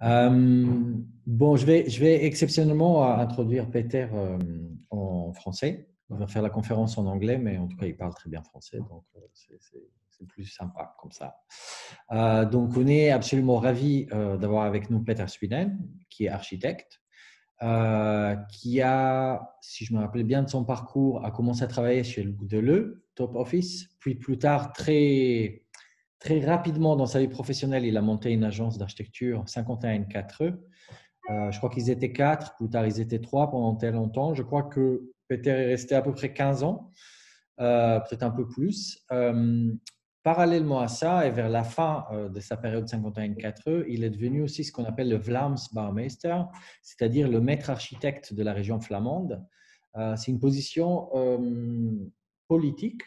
Bon, je vais exceptionnellement introduire Peter en français. On va faire la conférence en anglais, mais en tout cas, il parle très bien français, donc c'est plus sympa comme ça. Donc, on est absolument ravis d'avoir avec nous Peter Swinnen, qui est architecte, qui a, si je me rappelle bien de son parcours, a commencé à travailler chez le Top Office, puis plus tard, très rapidement dans sa vie professionnelle, il a monté une agence d'architecture 51-4E. Je crois qu'ils étaient 4, plus tard ils étaient 3 pendant très longtemps. Je crois que Peter est resté à peu près 15 ans, peut-être un peu plus. Parallèlement à ça, et vers la fin de sa période 51-4E, il est devenu aussi ce qu'on appelle le Vlaams-Bouwmeester, c'est-à-dire le maître architecte de la région flamande. C'est une position politique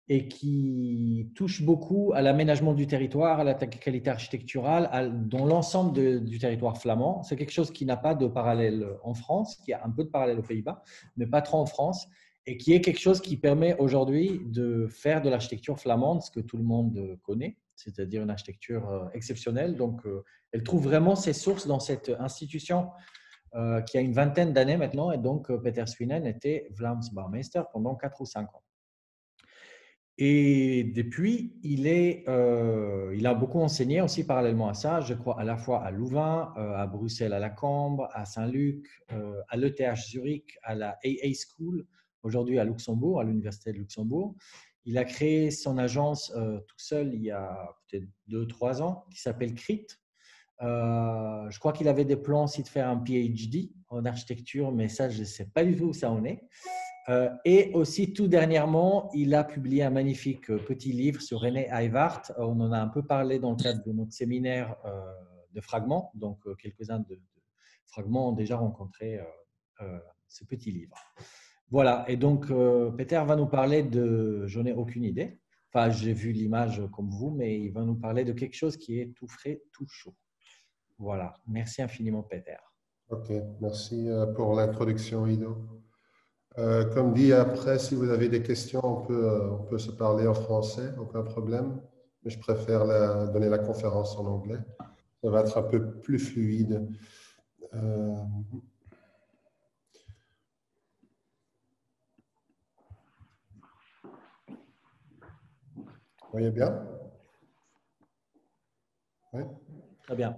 et qui touche beaucoup à l'aménagement du territoire, à la qualité architecturale, dans l'ensemble du territoire flamand. C'est quelque chose qui n'a pas de parallèle en France, qui a un peu de parallèle aux Pays-Bas, mais pas trop en France, et qui est quelque chose qui permet aujourd'hui de faire de l'architecture flamande, ce que tout le monde connaît, c'est-à-dire une architecture exceptionnelle. Donc, elle trouve vraiment ses sources dans cette institution qui a une vingtaine d'années maintenant, et donc Peter Swinnen était Vlaams-Bouwmeester pendant 4 ou 5 ans. Et depuis, il a beaucoup enseigné aussi parallèlement à ça, je crois à la fois à Louvain, à Bruxelles, à la Cambre, à Saint-Luc, à l'ETH Zurich, à la AA School, aujourd'hui à Luxembourg, à l'Université de Luxembourg. Il a créé son agence tout seul il y a peut-être 2-3 ans, qui s'appelle CRIT. Je crois qu'il avait des plans aussi de faire un PhD en architecture, mais ça, je ne sais pas du tout où ça en est. Et aussi, tout dernièrement, il a publié un magnifique petit livre sur René Eyvaert. On en a un peu parlé dans le cadre de notre séminaire de fragments. Donc, quelques-uns de fragments ont déjà rencontré ce petit livre. Voilà. Et donc, Peter va nous parler de… Je n'ai aucune idée. Enfin, j'ai vu l'image comme vous, mais il va nous parler de quelque chose qui est tout frais, tout chaud. Voilà. Merci infiniment, Peter. Ok. Merci pour l'introduction, Ido. Comme dit, après, si vous avez des questions, on peut se parler en français, aucun problème. Mais je préfère donner la conférence en anglais. Ça va être un peu plus fluide. Vous voyez bien? Oui. Très bien.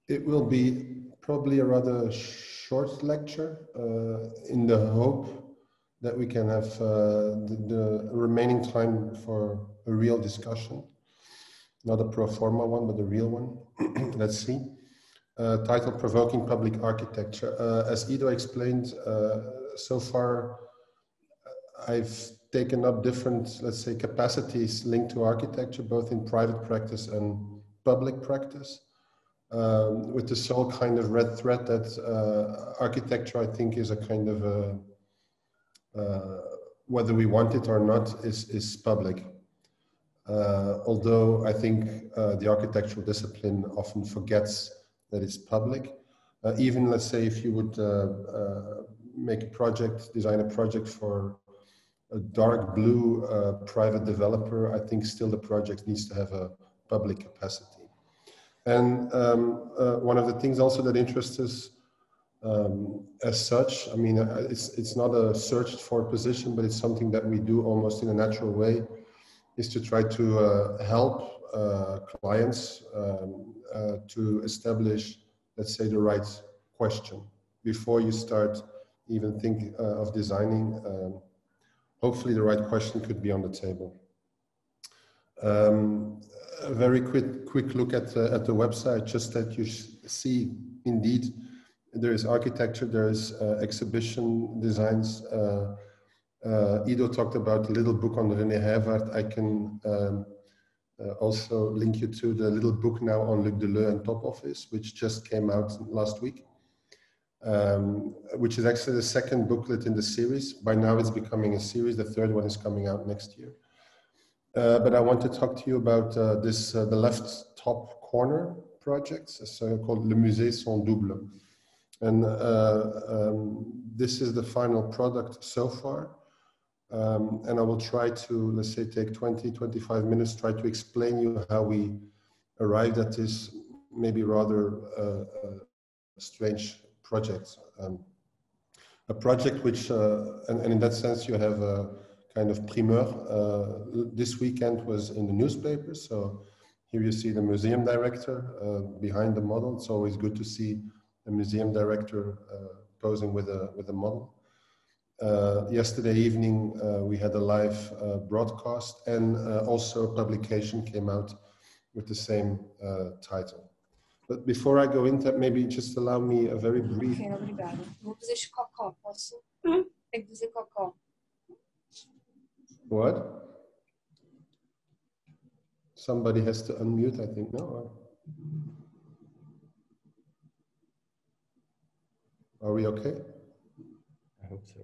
It will be probably a rather short lecture in the hope that we can have the remaining time for a real discussion, not a pro forma one, but a real one. Let's see. Titled Provoking Public Architecture. As Ido explained, so far I've taken up different, let's say, capacities linked to architecture, both in private practice and public practice. With the sole kind of red thread that architecture, I think, is a kind of whether we want it or not, is public. Although I think the architectural discipline often forgets that it's public. Even, let's say, if you would make a project, design a project for a dark blue private developer, I think still the project needs to have a public capacity. And one of the things also that interests us as such, I mean, it's not a searched for position, but it's something that we do almost in a natural way, is to try to help clients to establish, let's say, the right question. Before you start even think of designing, hopefully the right question could be on the table. A very quick look at the website, just that you see, indeed, there is architecture, there is exhibition designs. Ido talked about a little book on René Eyvaert. I can also link you to the little book now on Luc Deleu and Top Office, which just came out last week, which is actually the second booklet in the series. By now it's becoming a series. The third one is coming out next year. But I want to talk to you about the left top corner project, called Le Muses sont doubles. And this is the final product so far. And I will try to, let's say, take 20-25 minutes, try to explain you how we arrived at this maybe rather strange project. A project which, and in that sense, you have a kind of primeur. This weekend was in the newspapers. So here you see the museum director behind the model. It's always good to see a museum director posing with a model. Yesterday evening, we had a live broadcast, and also a publication came out with the same title. But before I go into that, maybe just allow me a very brief... Ok, obrigada. Vou fazer cocó, posso? Tem que fazer cocó. What? Somebody has to unmute, I think, no? Are we okay? I hope so.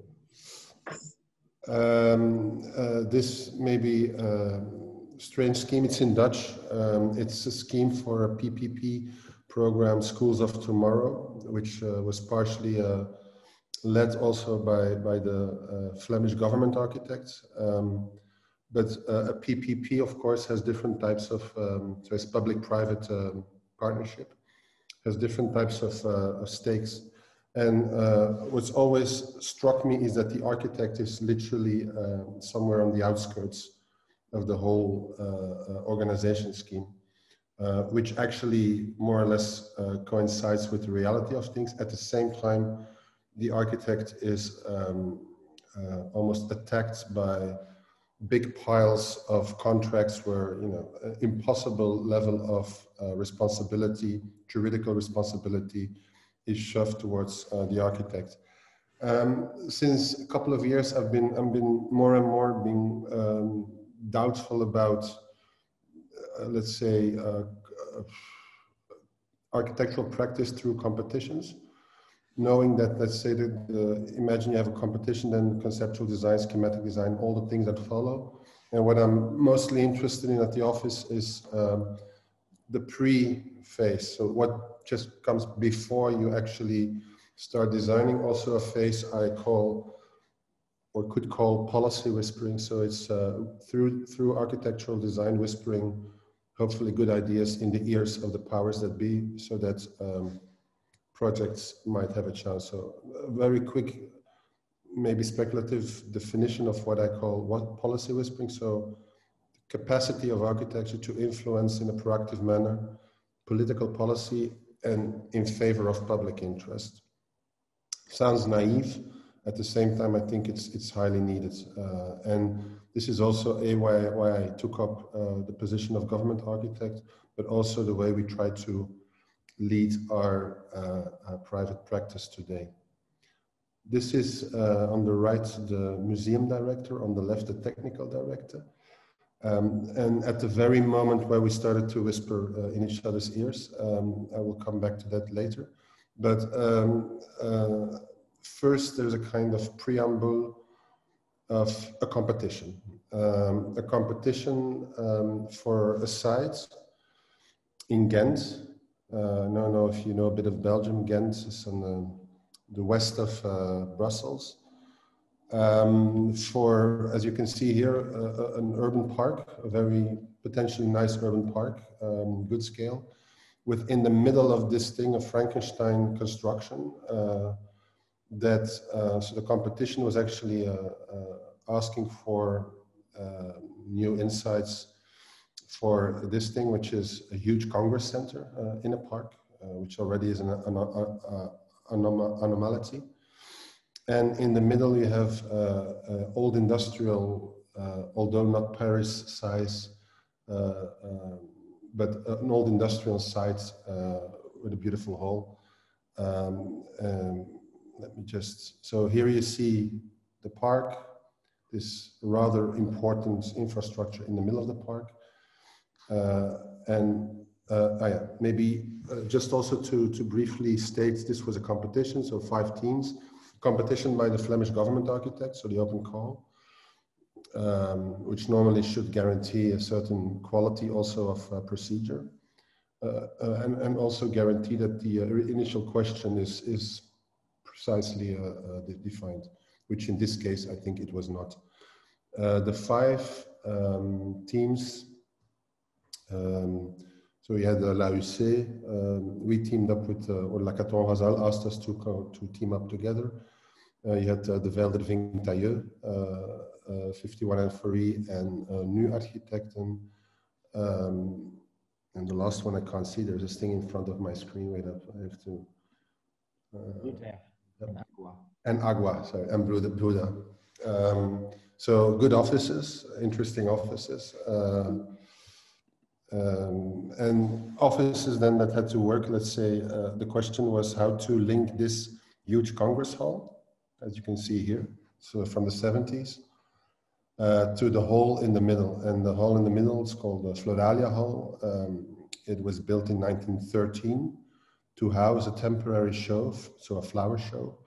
This may be a strange scheme. It's in Dutch. It's a scheme for a PPP program, Schools of Tomorrow, which was partially led also by the Flemish government architects. But a PPP, of course, has different types of, so it's public-private partnership, has different types of stakes. And what's always struck me is that the architect is literally somewhere on the outskirts of the whole organization scheme, which actually more or less coincides with the reality of things. At the same time, the architect is almost attacked by big piles of contracts where, you know, impossible level of responsibility, juridical responsibility, is shoved towards the architect. Since a couple of years, I've been more and more being doubtful about, let's say, architectural practice through competitions, knowing that, let's say, imagine you have a competition, then conceptual design, schematic design, all the things that follow. And what I'm mostly interested in at the office is the pre-phase. So what just comes before you actually start designing, also a phase I call, or could call, policy whispering. So it's through architectural design whispering, hopefully good ideas in the ears of the powers that be, so that projects might have a chance. So a very quick, maybe speculative definition of what I call policy whispering. So capacity of architecture to influence in a proactive manner political policy and in favor of public interest. Sounds naive. At the same time, I think it's highly needed. And this is also why I took up the position of government architect, but also the way we try to lead our private practice today. This is on the right, the museum director, on the left, the technical director. And at the very moment where we started to whisper in each other's ears, I will come back to that later. But first, there's a kind of preamble of a competition. A competition for a site in Ghent. I don't know if you know a bit of Belgium. Ghent is on the west of Brussels. For, as you can see here, an urban park, a very potentially nice urban park, good scale. Within the middle of this thing, a Frankenstein construction so the competition was actually asking for new insights for this thing, which is a huge Congress center in a park, which already is an anomaly. And in the middle, you have old industrial, although not Paris size, but an old industrial site with a beautiful hall. Let me just, so here you see the park, this rather important infrastructure in the middle of the park. Maybe just also to briefly state, this was a competition, so 5 teams. Competition by the Flemish government architect, so the open call, which normally should guarantee a certain quality also of procedure, and also guarantee that the initial question is precisely defined, which in this case I think it was not. The 5 teams So we had l'AUC, we teamed up with, or La Caton Razal asked us to team up together. You had the Velder Vinktailleux, 51 en Forêt, and Nu Architecten. And the last one I can't see, there's this thing in front of my screen, wait up, I have to. And Agua, sorry, and Buddha. So good offices, interesting offices. And offices then that had to work, let's say, the question was how to link this huge Congress hall, as you can see here, so from the 70s, to the hall in the middle. And the hall in the middle is called the Floralia Hall. It was built in 1913 to house a temporary show, so a flower show.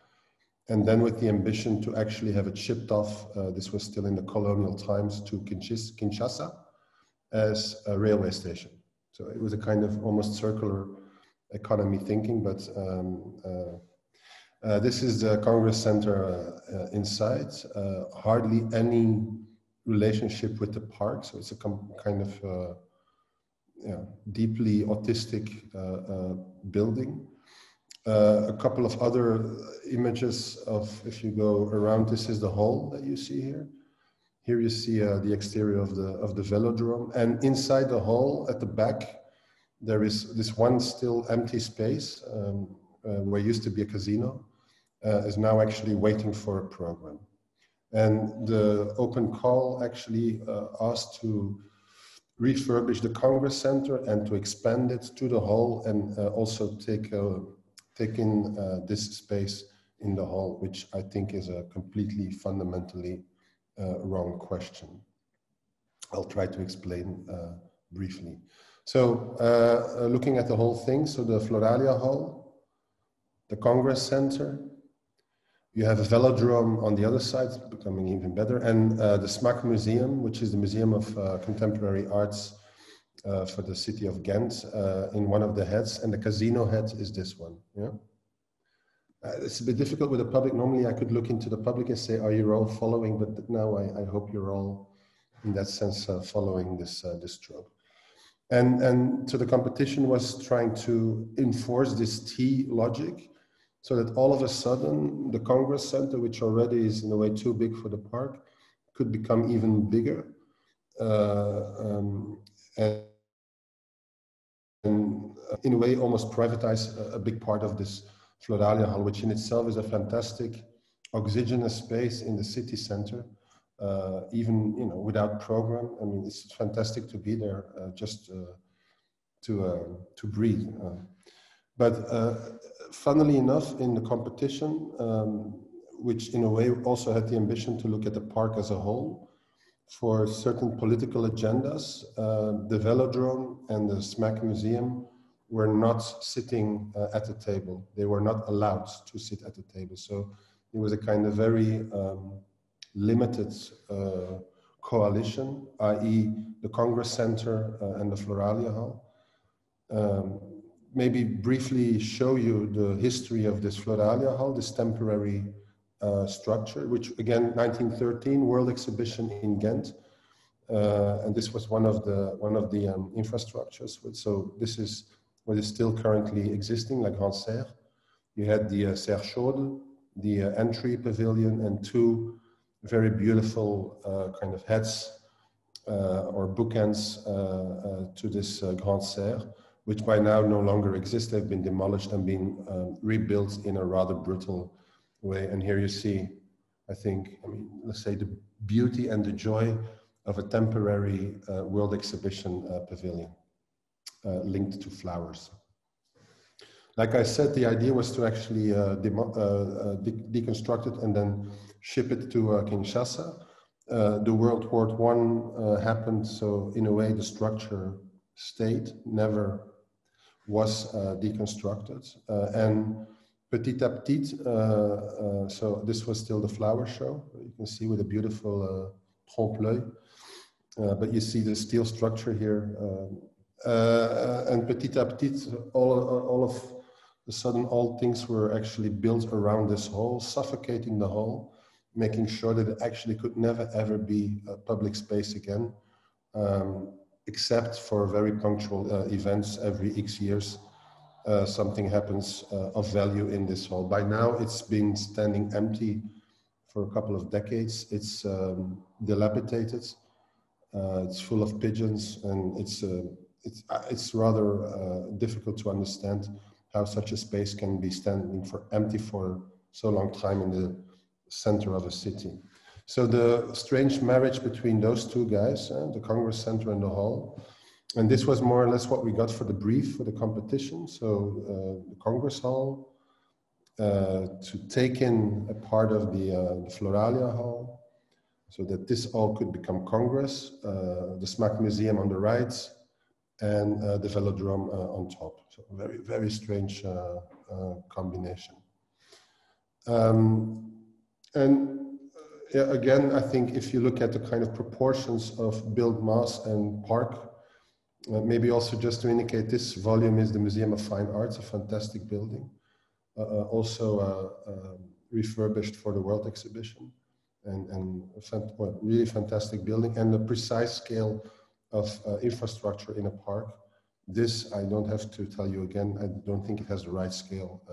And then with the ambition to actually have it shipped off, this was still in the colonial times, to Kinshasa as a railway station. So it was a kind of almost circular economy thinking, but this is the Congress Center inside. Hardly any relationship with the park, so it's a kind of deeply autistic building. A couple of other images of, if you go around, this is the hall that you see here. Here you see the exterior of the velodrome, and inside the hall at the back, there is this one still empty space where used to be a casino, is now actually waiting for a program. And the open call actually asked to refurbish the Congress Center and to expand it to the hall, and also take in this space in the hall, which I think is a completely fundamentally wrong question. I'll try to explain briefly. So looking at the whole thing, so the Floralia Hall, the Congress Center, you have a velodrome on the other side, becoming even better, and the Smaak Museum, which is the Museum of Contemporary Arts for the city of Ghent, in one of the heads, and the casino head is this one. Yeah, it's a bit difficult with the public. Normally, I could look into the public and say, "Are you all following?" But now I hope you're all, in that sense, following this stroke. And so the competition was trying to enforce this T logic, so that all of a sudden the Congress Center, which already is in a way too big for the park, could become even bigger. And in a way almost privatize a big part of this Floralia Hall, which in itself is a fantastic oxygenous space in the city center, even without program. I mean, it's fantastic to be there just to breathe. But funnily enough, in the competition, which in a way also had the ambition to look at the park as a whole, for certain political agendas, the velodrome and the Smaak Museum were not sitting at the table. They were not allowed to sit at the table. So it was a kind of very limited coalition, i.e. the Congress Center and the Floralia Hall. Maybe briefly show you the history of this Floralia Hall, this temporary structure, which again, 1913 World Exhibition in Ghent, and this was one of the infrastructures. So this is what is still currently existing, like Grand Serre. You had the Serre Chaude, the entry pavilion, and two very beautiful kind of heads or bookends to this Grand Serre, which by now no longer exist. They've been demolished and been rebuilt in a rather brutal way. And here you see, I mean, let's say the beauty and the joy of a temporary World Exhibition pavilion linked to flowers. Like I said, the idea was to actually deconstruct it and then ship it to Kinshasa. The World War I happened, so in a way the structure stayed, never was deconstructed. And petit à petit, so this was still the flower show. You can see with a beautiful trompe-l'œil, but you see the steel structure here. And petit à petit, all of a sudden, all things were actually built around this hall, suffocating the hall, making sure that it actually could never ever be a public space again. except for very punctual events every X years. Something happens of value in this hall. By now, it's been standing empty for a couple of decades. It's dilapidated. It's full of pigeons, and it's rather difficult to understand how such a space can be standing empty for so long time in the center of a city. So the strange marriage between those two guys, the Congress Center and the hall. And this was more or less what we got for the brief for the competition. So the Congress Hall, to take in a part of the Floralia Hall, so that this all could become Congress, the SMAC Museum on the right, and the Velodrome on top. So very, very strange combination. Yeah, again, I think if you look at the kind of proportions of build mass and park, maybe also just to indicate, this volume is the Museum of Fine Arts, a fantastic building, also refurbished for the World Exhibition, and really fantastic building, and the precise scale of infrastructure in a park. This, I don't have to tell you again, I don't think it has the right scale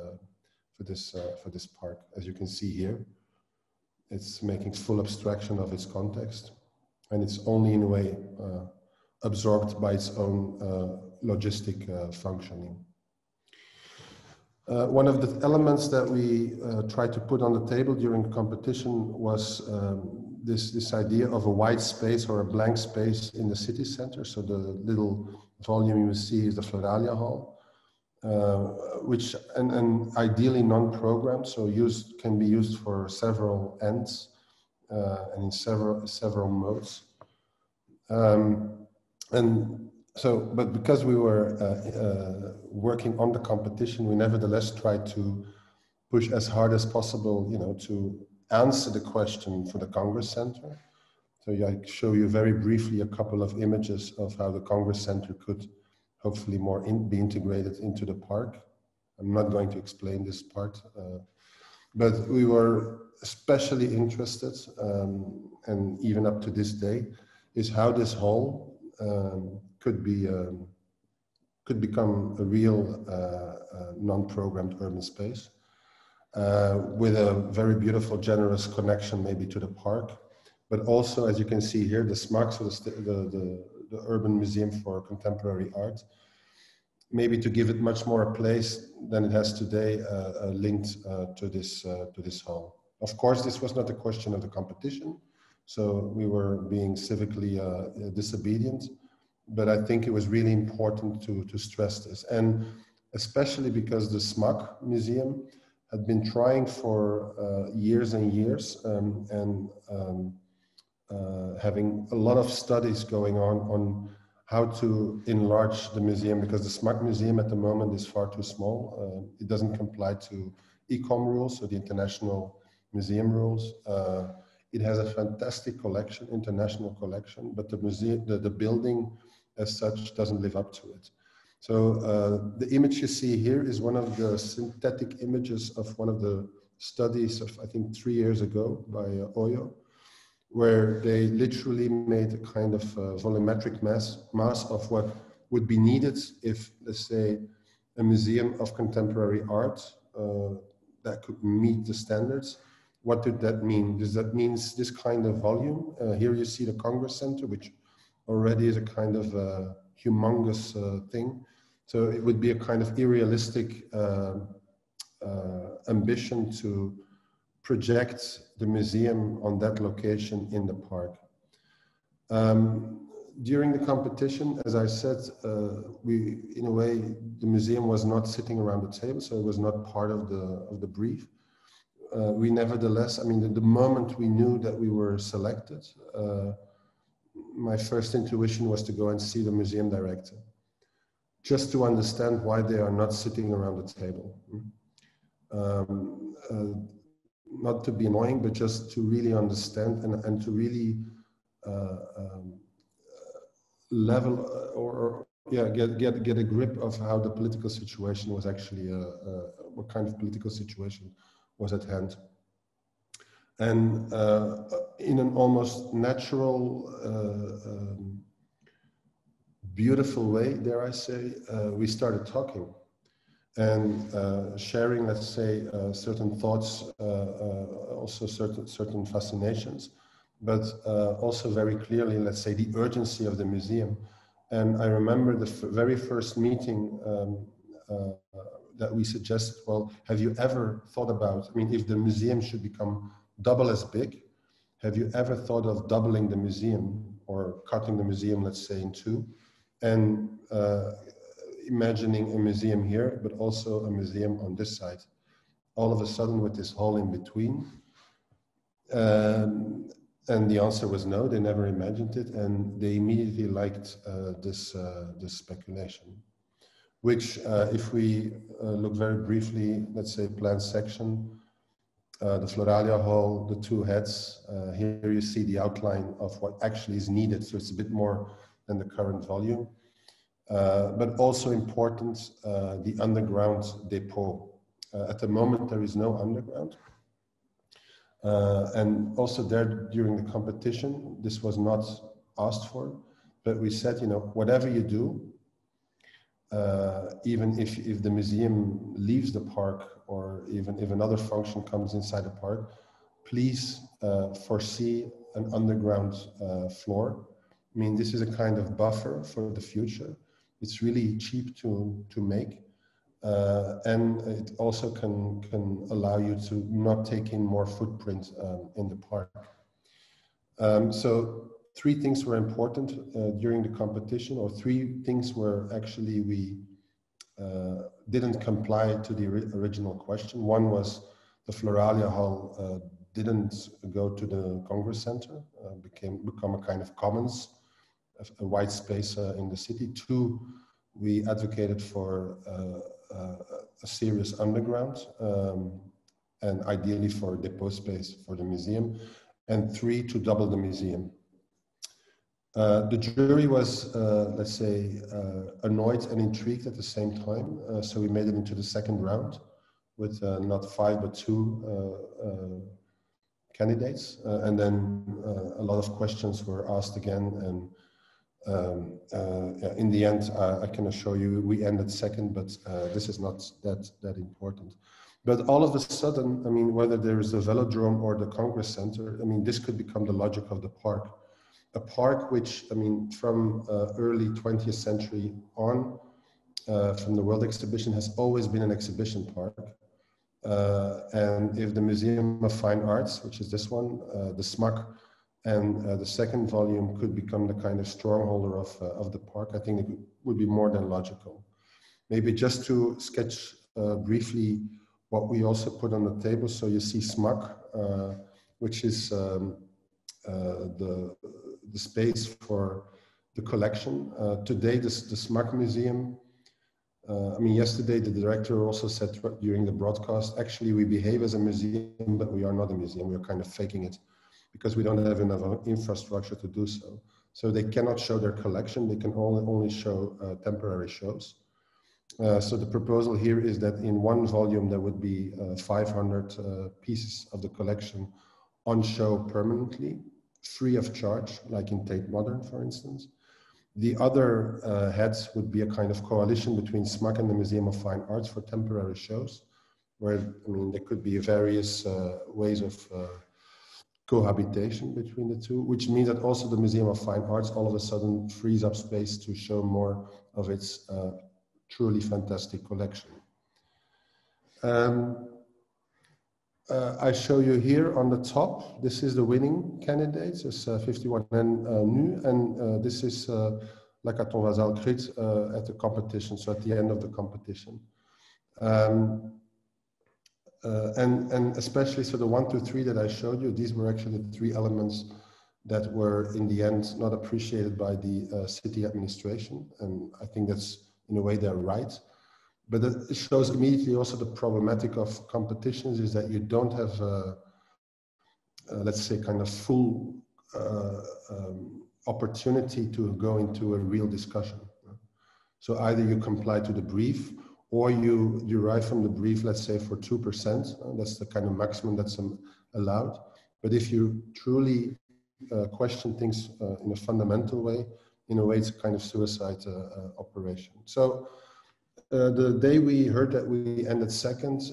for this park. As you can see here, it's making full abstraction of its context, and it's only in a way absorbed by its own logistic functioning. One of the elements that we tried to put on the table during the competition was this idea of a white space or a blank space in the city center. So the little volume you see is the Floralia Hall, which and ideally non-programmed, so can be used for several ends and in several modes. And so, but because we were working on the competition, we nevertheless tried to push as hard as possible, to answer the question for the Congress Center. So I show you very briefly a couple of images of how the Congress Center could hopefully be integrated into the park. I'm not going to explain this part, but we were especially interested, and even up to this day, is how this hall could become a real non-programmed urban space with a very beautiful, generous connection maybe to the park, but also, as you can see here, the SMAC, so the Urban Museum for Contemporary Art, maybe to give it much more a place than it has today, linked to this hall. Of course, this was not a question of the competition, so we were being civically disobedient, but I think it was really important to stress this, and especially because the SMAC Museum had been trying for years and years, having a lot of studies going on how to enlarge the museum, because the SMAC Museum at the moment is far too small. It doesn't comply to ICOM rules, so the International Museum rules. It has a fantastic collection, international collection, but the museum, the building as such doesn't live up to it. So the image you see here is one of the synthetic images of one of the studies of, I think, 3 years ago by Oyo, where they literally made a kind of volumetric mass of what would be needed if, let's say, a museum of contemporary art that could meet the standards. What did that mean? Does that mean this kind of volume? Here you see the Congress Center, which already is a kind of humongous thing. So it would be a kind of irrealistic ambition to project the museum on that location in the park. During the competition, as I said, in a way, the museum was not sitting around the table, so it was not part of the brief. We nevertheless, I mean, the moment we knew that we were selected, my first intuition was to go and see the museum director, just to understand why they are not sitting around the table. Not to be annoying, but just to really understand and to really get a grip of how the political situation was actually, what kind of political situation was at hand. And in an almost natural beautiful way, dare I say, we started talking and sharing, let's say, certain thoughts, also certain fascinations, but also very clearly, let's say, the urgency of the museum. And I remember the very first meeting that we suggested, well, have you ever thought about, I mean, if the museum should become double as big, have you ever thought of doubling the museum or cutting the museum, let's say, in two, and imagining a museum here, but also a museum on this side, all of a sudden with this hall in between? And the answer was no, they never imagined it, and they immediately liked this speculation, which if we look very briefly, let's say plan section, the Floralia Hall, the two heads, here you see the outline of what actually is needed, so it's a bit more than the current volume. But also important, the underground depot. At the moment, there is no underground. And also there during the competition, this was not asked for, but we said, you know, whatever you do, even if the museum leaves the park or even if another function comes inside the park, please foresee an underground floor. I mean, this is a kind of buffer for the future. It's really cheap to make. And it also can allow you to not take in more footprint in the park. So three things were important during the competition, or three things were actually we didn't comply to the original question. One was the Floralia Hall didn't go to the Congress Center, become a kind of commons, a white space in the city. Two, we advocated for a serious underground and ideally for depot space for the museum. And three, to double the museum. The jury was, let's say, annoyed and intrigued at the same time. So we made it into the second round with not 5, but 2 candidates. And then a lot of questions were asked again. And in the end, I can assure you, we ended second, but this is not that important. But all of a sudden, I mean, whether there is a velodrome or the Congress Center, I mean, this could become the logic of the park. A park which, I mean, from early 20th century on, from the World Exhibition, has always been an exhibition park. And if the Museum of Fine Arts, which is this one, the SMAC, and the second volume could become the kind of strongholder of the park, I think it would be more than logical. Maybe just to sketch briefly what we also put on the table. So you see SMAC, which is the space for the collection. Today, the SMAC Museum, I mean, yesterday the director also said during the broadcast, actually we behave as a museum, but we are not a museum. We are kind of faking it because we don't have enough infrastructure to do so. So they cannot show their collection. They can only show temporary shows. So the proposal here is that in one volume, there would be 500 pieces of the collection on show permanently, free of charge, like in Tate Modern, for instance. The other heads would be a kind of coalition between SMAC and the Museum of Fine Arts for temporary shows, where, I mean, there could be various ways of cohabitation between the two, which means that also the Museum of Fine Arts all of a sudden frees up space to show more of its truly fantastic collection. I show you here on the top, this is the winning candidates, it's 51 nu, and this is La Caton Vasal Crit at the competition, so at the end of the competition. And especially, so the 1, 2, 3 that I showed you, these were actually the 3 elements that were in the end not appreciated by the city administration, and I think that's, in a way, they're right. But it shows immediately also the problematic of competitions is that you don't have, let's say, kind of full opportunity to go into a real discussion. So either you comply to the brief, or you derive from the brief, let's say, for 2%. That's the kind of maximum that's allowed. But if you truly question things in a fundamental way, in a way, it's a kind of suicide operation. So the day we heard that we ended second,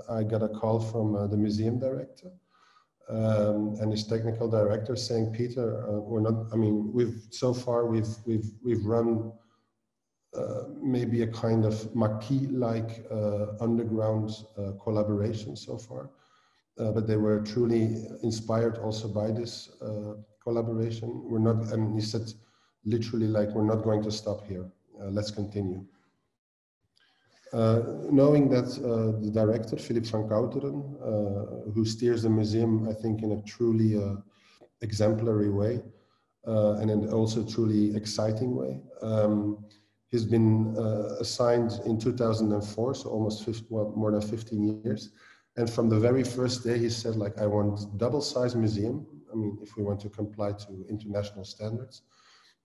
I got a call from the museum director and his technical director saying, Peter, we're not, I mean, so far we've run maybe a kind of maquis-like underground collaboration so far, but they were truly inspired also by this collaboration. We're not, and he said literally like, we're not going to stop here. Let's continue. Knowing that the director, Philip van Kouteren, who steers the museum, I think in a truly exemplary way, and in also truly exciting way. He's been assigned in 2004, so almost more than 15 years. And from the very first day, he said, like, I want double-sized museum. I mean, if we want to comply to international standards.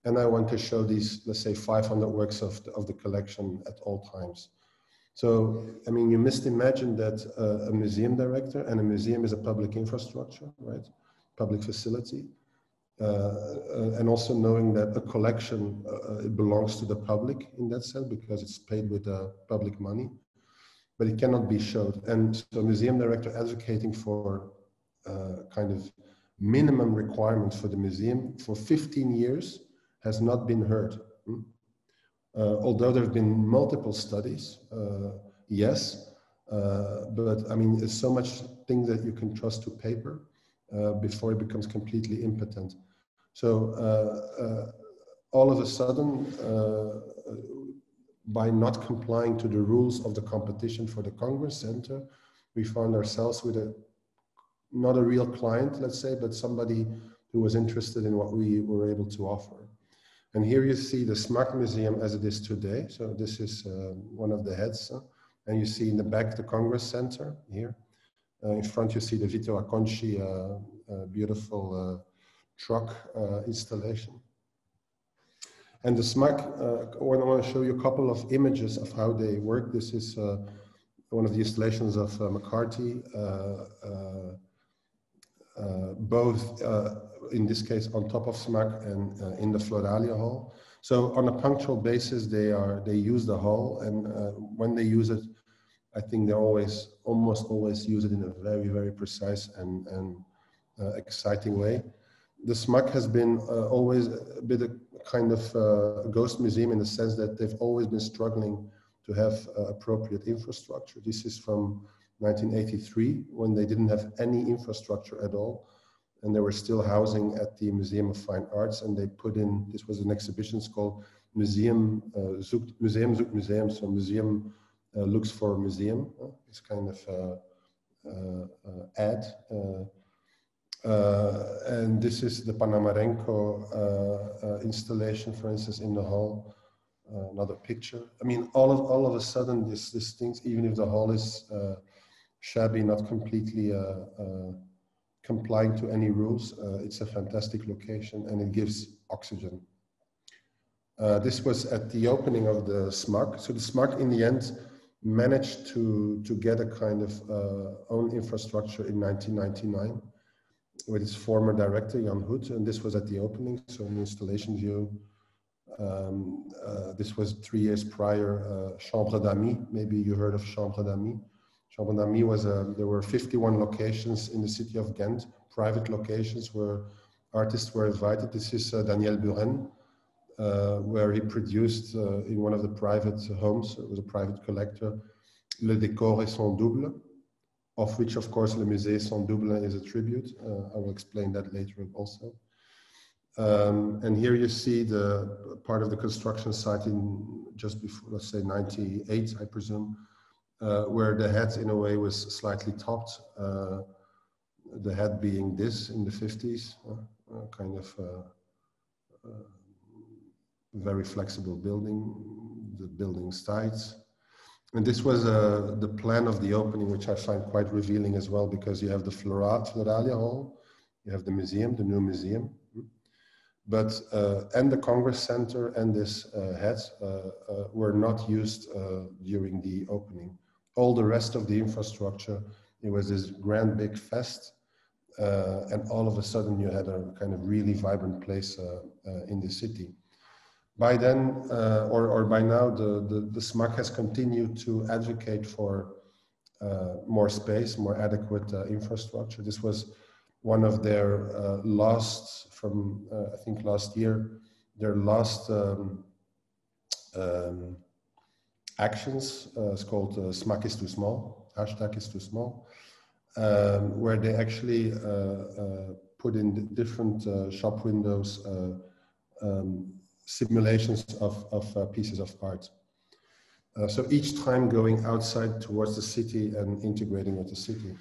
And I want to show these, let's say, 500 works of the collection at all times. So, I mean, you must imagine that a museum director, and a museum is a public infrastructure, right? Public facility. And also knowing that a collection it belongs to the public in that sense, because it's paid with public money, but it cannot be showed. And so a museum director advocating for kind of minimum requirements for the museum for 15 years has not been heard. Although there have been multiple studies, yes, but I mean, there's so much things that you can trust to paper before it becomes completely impotent. So all of a sudden, by not complying to the rules of the competition for the Congress Center, we found ourselves with not a real client, let's say, but somebody who was interested in what we were able to offer. And here you see the SMAC Museum as it is today. So this is one of the heads. And you see in the back the Congress Center here. In front you see the Vito Acconci beautiful truck installation. And the SMAC, I want to show you a couple of images of how they work. This is one of the installations of McCarthy, both in this case on top of SMAC and in the Floralia Hall. So on a punctual basis, they use the hall, and when they use it, I think they almost always use it in a very, very precise and exciting way. The SMAC has been always a bit of kind of a ghost museum in the sense that they've always been struggling to have appropriate infrastructure. This is from 1983, when they didn't have any infrastructure at all, and they were still housing at the Museum of Fine Arts, and they put in, this was an exhibition called Museum zoekt Museum, so museum looks for museum. It's kind of ad. And this is the Panamarenko installation, for instance, in the hall. Another picture. I mean, all of a sudden, these things, even if the hall is shabby, not completely complying to any rules, it's a fantastic location and it gives oxygen. This was at the opening of the SMAC. So the SMAC, in the end, managed to get a kind of own infrastructure in 1999 with its former director, Jan Hoed, and this was at the opening. So in the installation view, this was 3 years prior, Chambre d'Amis. Maybe you heard of Chambre d'Amis. Chambre d'Amis was, there were 51 locations in the city of Ghent, private locations where artists were invited. This is Daniel Buren, where he produced in one of the private homes, it was a private collector, Le Décor et son double, of which, of course, Le Musée son double is a tribute. I will explain that later also. And here you see the part of the construction site in just before, let's say 98, I presume, where the head in a way was slightly topped. The head being this in the 50s, kind of very flexible building, the building's tight. And this was the plan of the opening, which I find quite revealing as well, because you have the Floralia Hall, you have the museum, the new museum, but and the Congress Center and this head were not used during the opening. All the rest of the infrastructure, it was this grand big fest, and all of a sudden you had a kind of really vibrant place in the city. By then, or by now, the SMAC has continued to advocate for more space, more adequate infrastructure. This was one of their last, from I think last year, their last actions. It's called SMAC is too small, hashtag is too small, where they actually put in different shop windows simulations of pieces of art. So each time going outside towards the city and integrating with the city.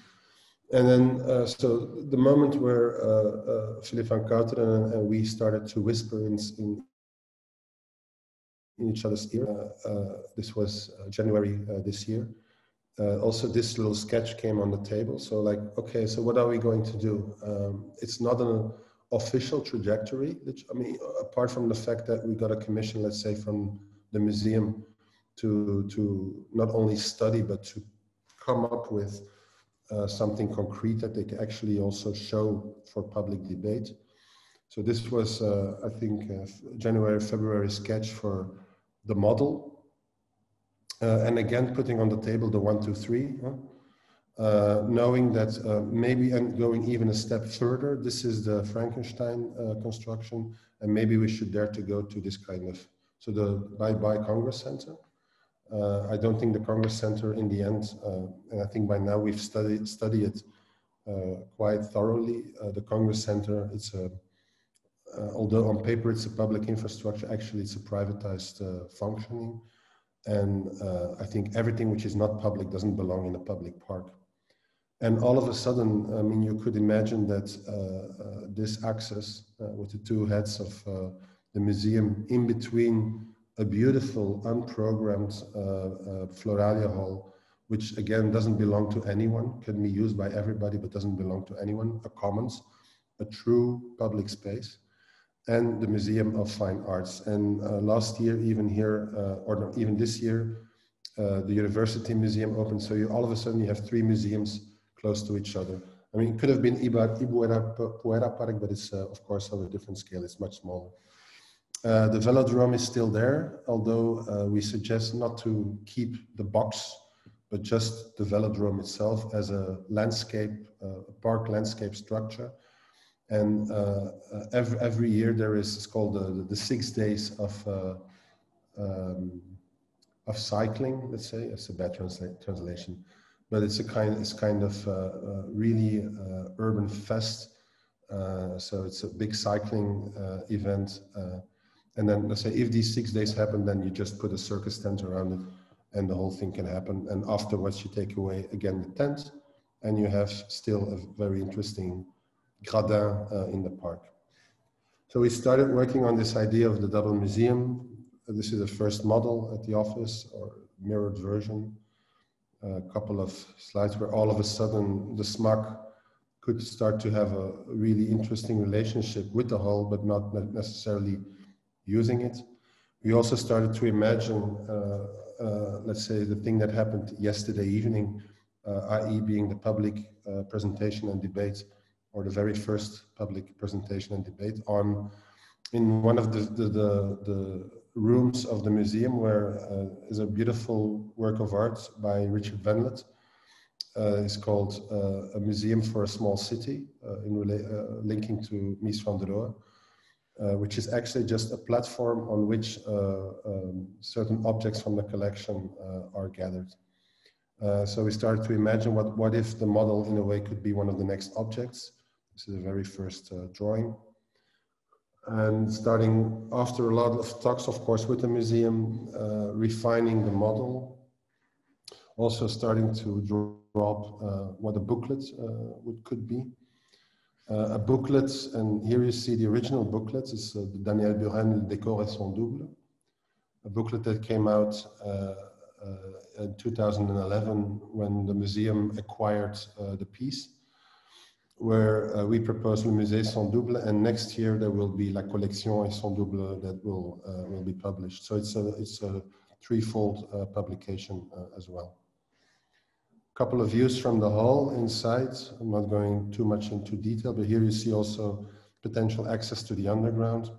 And then, so the moment where Philippe van Kouteren and we started to whisper in each other's ear, this was January this year. Also, this little sketch came on the table. So like, okay, so what are we going to do? It's not an official trajectory. I mean, apart from the fact that we got a commission, let's say, from the museum to not only study, but to come up with something concrete that they can actually also show for public debate. So this was, I think, January, February sketch for the model. And again, putting on the table the 1, 2, 3, knowing that maybe, and going even a step further, this is the Frankenstein construction, and maybe we should dare to go to this kind of, so the Bye-Bye Congress Center. I don't think the Congress Center in the end, and I think by now we've studied it quite thoroughly. The Congress Center, it's a, although on paper it's a public infrastructure, actually it's a privatized functioning. And I think everything which is not public doesn't belong in a public park. And all of a sudden, I mean, you could imagine that this axis with the two heads of the museum in between a beautiful, unprogrammed Floralia hall, which again doesn't belong to anyone, can be used by everybody, but doesn't belong to anyone, a commons, a true public space, and the Museum of Fine Arts. And last year, even here, or not, even this year, the University Museum opened. So you, all of a sudden you have 3 museums close to each other. I mean, it could have been Ibirapuera Park, but it's of course on a different scale, it's much smaller. The velodrome is still there, although we suggest not to keep the box, but just the velodrome itself as a landscape, a park landscape structure. And every year there is, it's called the 6 days of cycling, let's say. It's a bad translation, but it's kind of really urban fest. So it's a big cycling event. And then let's say if these 6 days happen, then you just put a circus tent around it and the whole thing can happen. And afterwards you take away again the tent and you have still a very interesting gradin in the park. So we started working on this idea of the double museum. This is the first model at the office, or mirrored version. A couple of slides where all of a sudden the SMAC could start to have a really interesting relationship with the hall, but not necessarily using it. We also started to imagine, let's say, the thing that happened yesterday evening, i.e. being the public presentation and debate, or the very first public presentation and debate on, in one of the rooms of the museum, where is a beautiful work of art by Richard Venlet. It's called A Museum for a Small City, linking to Mies van der Rohe, which is actually just a platform on which certain objects from the collection are gathered. So we started to imagine what if the model in a way could be one of the next objects. This is the very first drawing. And starting after a lot of talks, of course, with the museum, refining the model, also starting to draw up what a booklet could be. A booklet, and here you see the original booklet, it's Daniel Buren, Le Décor et son double, a booklet that came out in 2011 when the museum acquired the piece, where we propose Le Musée son double, and next year there will be La Collection et son double that will be published. So it's a threefold publication as well. couple of views from the hall inside. I'm not going too much into detail, but here you see also potential access to the underground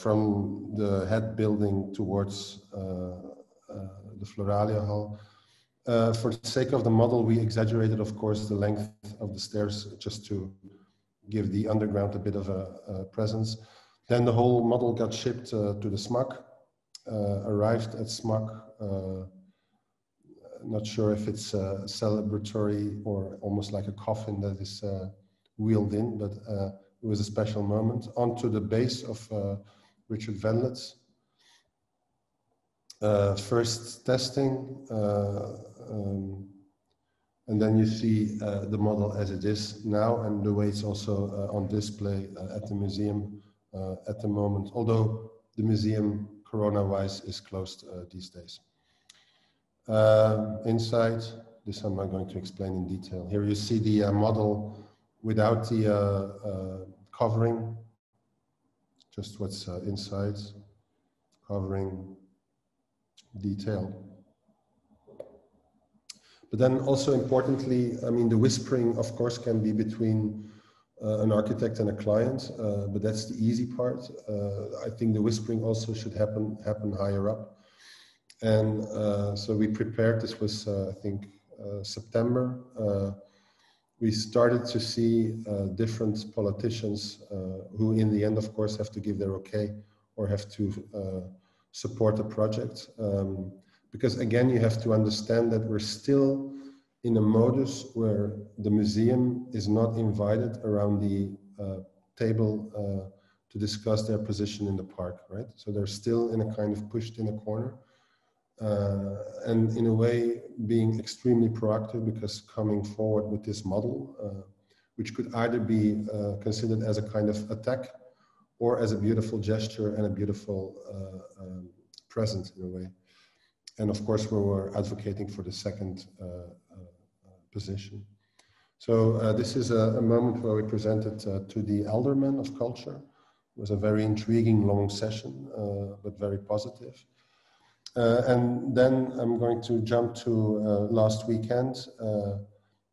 from the head building towards the Floralia Hall. For the sake of the model, we exaggerated, of course, the length of the stairs just to give the underground a bit of a presence. Then the whole model got shipped to the SMAC, arrived at SMAC. Not sure if it's a celebratory or almost like a coffin that is wheeled in, but it was a special moment. Onto the base of Richard Venlet's. First testing, and then you see the model as it is now and the way it's also on display at the museum at the moment, although the museum corona-wise is closed these days. Inside, this I'm not going to explain in detail. Here you see the model without the covering, just what's inside, covering, detail. But then also importantly, I mean, the whispering, of course, can be between an architect and a client, but that's the easy part. I think the whispering also should happen higher up. And so we prepared, this was, I think, September. We started to see different politicians who in the end, of course, have to give their okay or have to support the project. Because again, you have to understand that we're still in a modus where the museum is not invited around the table to discuss their position in the park, right? So they're still in a kind of pushed in a corner. And in a way being extremely proactive, because coming forward with this model, which could either be considered as a kind of attack or as a beautiful gesture and a beautiful present in a way. And of course, we were advocating for the second position. So this is a moment where we presented to the aldermen of culture. It was a very intriguing, long session, but very positive. And then I'm going to jump to last weekend.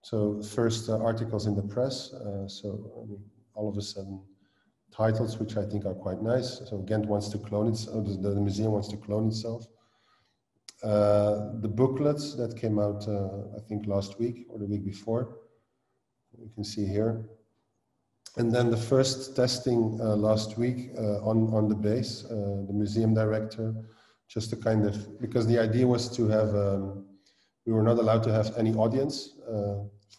So first articles in the press. So I mean, all of a sudden titles, which I think are quite nice. So Ghent wants to clone itself, the museum wants to clone itself. The booklets that came out, I think last week or the week before, you can see here. And then the first testing last week on the base, the museum director, just to kind of, because the idea was to have, we were not allowed to have any audience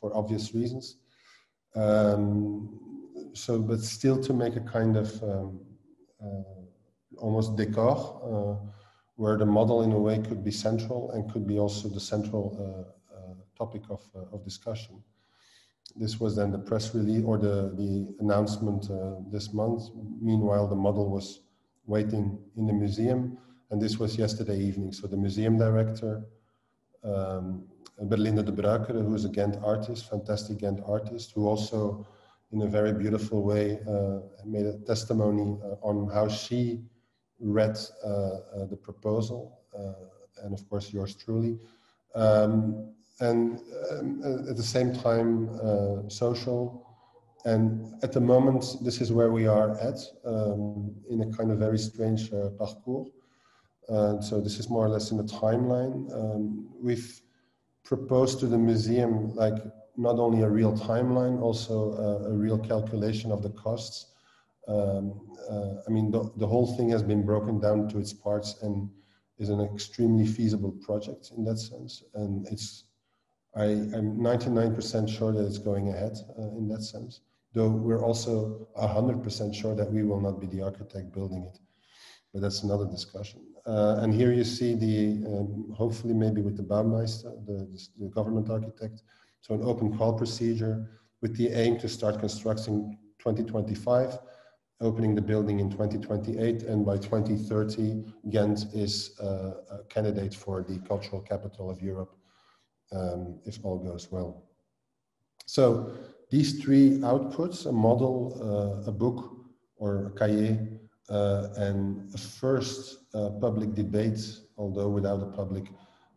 for obvious reasons. So, but still to make a kind of almost decor, where the model in a way could be central and could be also the central topic of discussion. This was then the press release or the announcement this month. Meanwhile, the model was waiting in the museum, and this was yesterday evening. So the museum director, Berlinde de Bruikere, who is a Ghent artist, fantastic Ghent artist, who also in a very beautiful way made a testimony on how she read the proposal, and of course yours truly, and at the same time social. And at the moment, this is where we are at, in a kind of very strange parcours. So this is more or less in the timeline. We've proposed to the museum like not only a real timeline, also a real calculation of the costs. I mean, the whole thing has been broken down to its parts and is an extremely feasible project in that sense. And I'm 99% sure that it's going ahead in that sense, though we're also 100% sure that we will not be the architect building it. But that's another discussion. And here you see the, hopefully maybe with the Baumeister, the government architect, so an open call procedure with the aim to start constructing 2025, opening the building in 2028, and by 2030, Ghent is a candidate for the cultural capital of Europe, if all goes well. So these three outputs, a model, a book or a cahier, and a first public debate, although without a public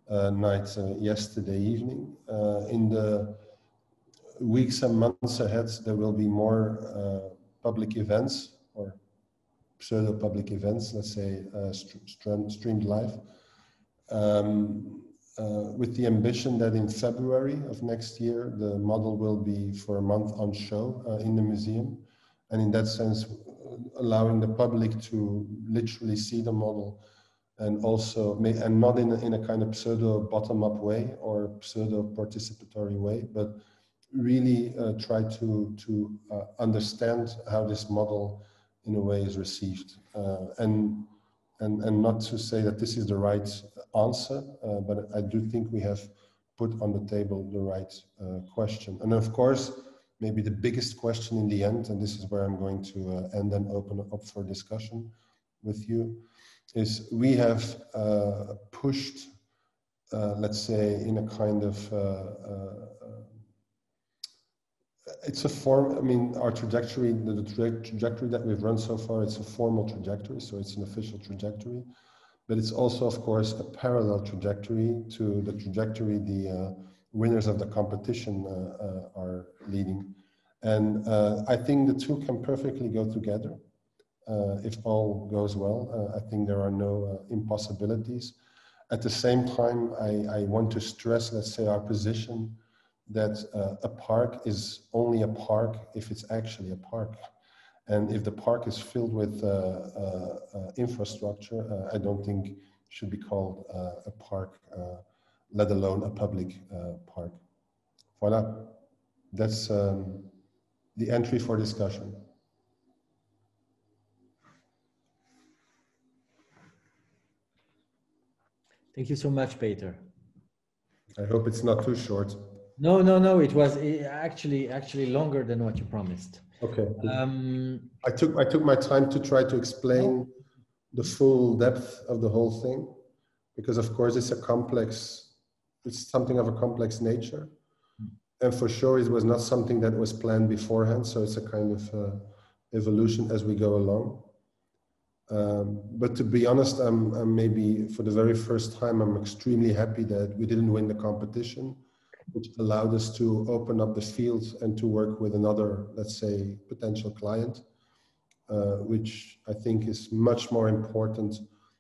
night yesterday evening. In the weeks and months ahead, there will be more public events or pseudo-public events, let's say streamed live, with the ambition that in February of next year, the model will be for a month on show in the museum. And in that sense, allowing the public to literally see the model, and also, and not in a kind of pseudo bottom-up way or pseudo participatory way, but really try to understand how this model in a way is received, and not to say that this is the right answer, but I do think we have put on the table the right question. And of course, maybe the biggest question in the end, and this is where I'm going to end and open up for discussion with you, is we have pushed, let's say, in a kind of, it's a form, I mean, our trajectory, the trajectory that we've run so far, it's a formal trajectory, so it's an official trajectory, but it's also, of course, a parallel trajectory to the trajectory the winners of the competition are leading. And I think the two can perfectly go together. If all goes well, I think there are no impossibilities. At the same time, I want to stress, let's say, our position that a park is only a park if it's actually a park. And if the park is filled with infrastructure, I don't think it should be called a park, let alone a public park. Voilà, that's the entry for discussion. Thank you so much, Peter. I hope it's not too short. No, it was actually longer than what you promised. Okay. I took my time to try to explain the full depth of the whole thing, because of course it's something of a complex nature, and for sure it was not something that was planned beforehand. So it's a kind of evolution as we go along. But to be honest, I'm maybe for the very first time, I'm extremely happy that we didn't win the competition, which allowed us to open up the field and to work with another, let's say, potential client, which I think is much more important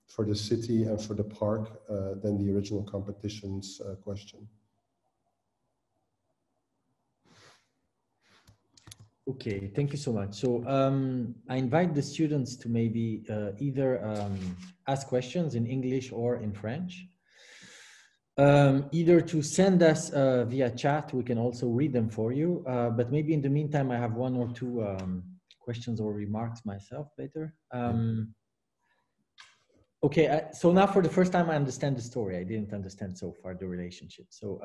for the city and for the park than the original competition's question. Okay, thank you so much. So I invite the students to maybe either ask questions in English or in French. Either to send us via chat, we can also read them for you. But maybe in the meantime, I have one or two questions or remarks myself, Peter. Okay, so now for the first time, I understand the story. I didn't understand so far the relationship. So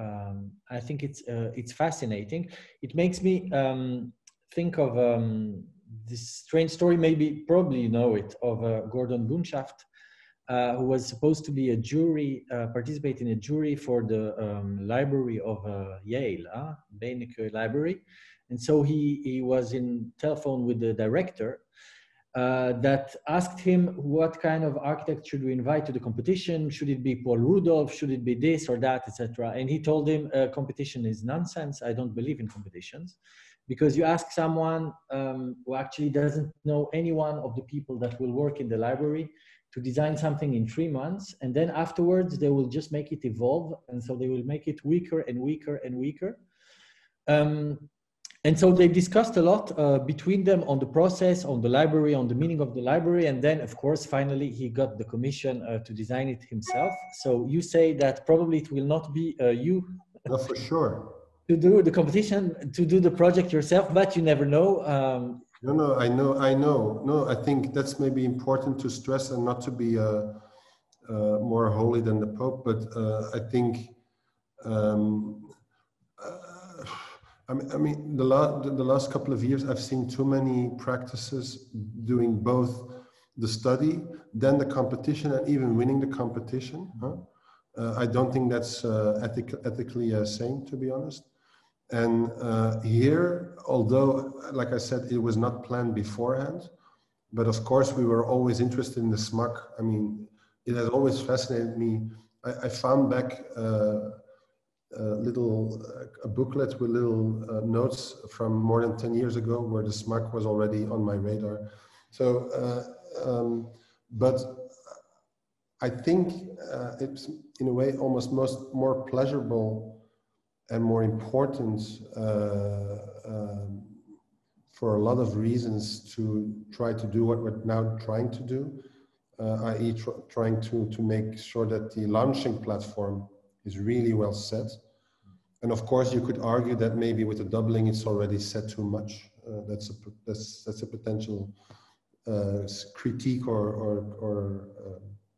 I think it's fascinating. It makes me think of this strange story, probably you know it, of Gordon Bunshaft, who was supposed to be a jury, participate in a jury for the library of Yale, Beinecke Library. And so he was in telephone with the director that asked him what kind of architect should we invite to the competition? Should it be Paul Rudolph? Should it be this or that, etc.? And he told him competition is nonsense. I don't believe in competitions. Because you ask someone who actually doesn't know any one of the people that will work in the library to design something in 3 months, and then afterwards they will just make it evolve, and so they will make it weaker and weaker and weaker. And so they discussed a lot between them on the process, on the library, on the meaning of the library, and then of course finally he got the commission to design it himself. So you say that probably it will not be you. No, for sure. To do the competition, to do the project yourself, but you never know. No, I know. No, I think that's maybe important to stress, and not to be more holy than the Pope, but I think, I mean, the last couple of years, I've seen too many practices doing both the study, then the competition, and even winning the competition. I don't think that's ethically sane, to be honest. And here, although, like I said, it was not planned beforehand, but of course we were always interested in the SMAC. I mean, it has always fascinated me I found back a booklet with little notes from more than 10 years ago where the SMAC was already on my radar. So, but I think it's in a way almost more pleasurable and more important for a lot of reasons to try to do what we're now trying to do, i.e. trying to make sure that the launching platform is really well set. And of course, you could argue that maybe with the doubling, it's already set too much. That's a potential critique or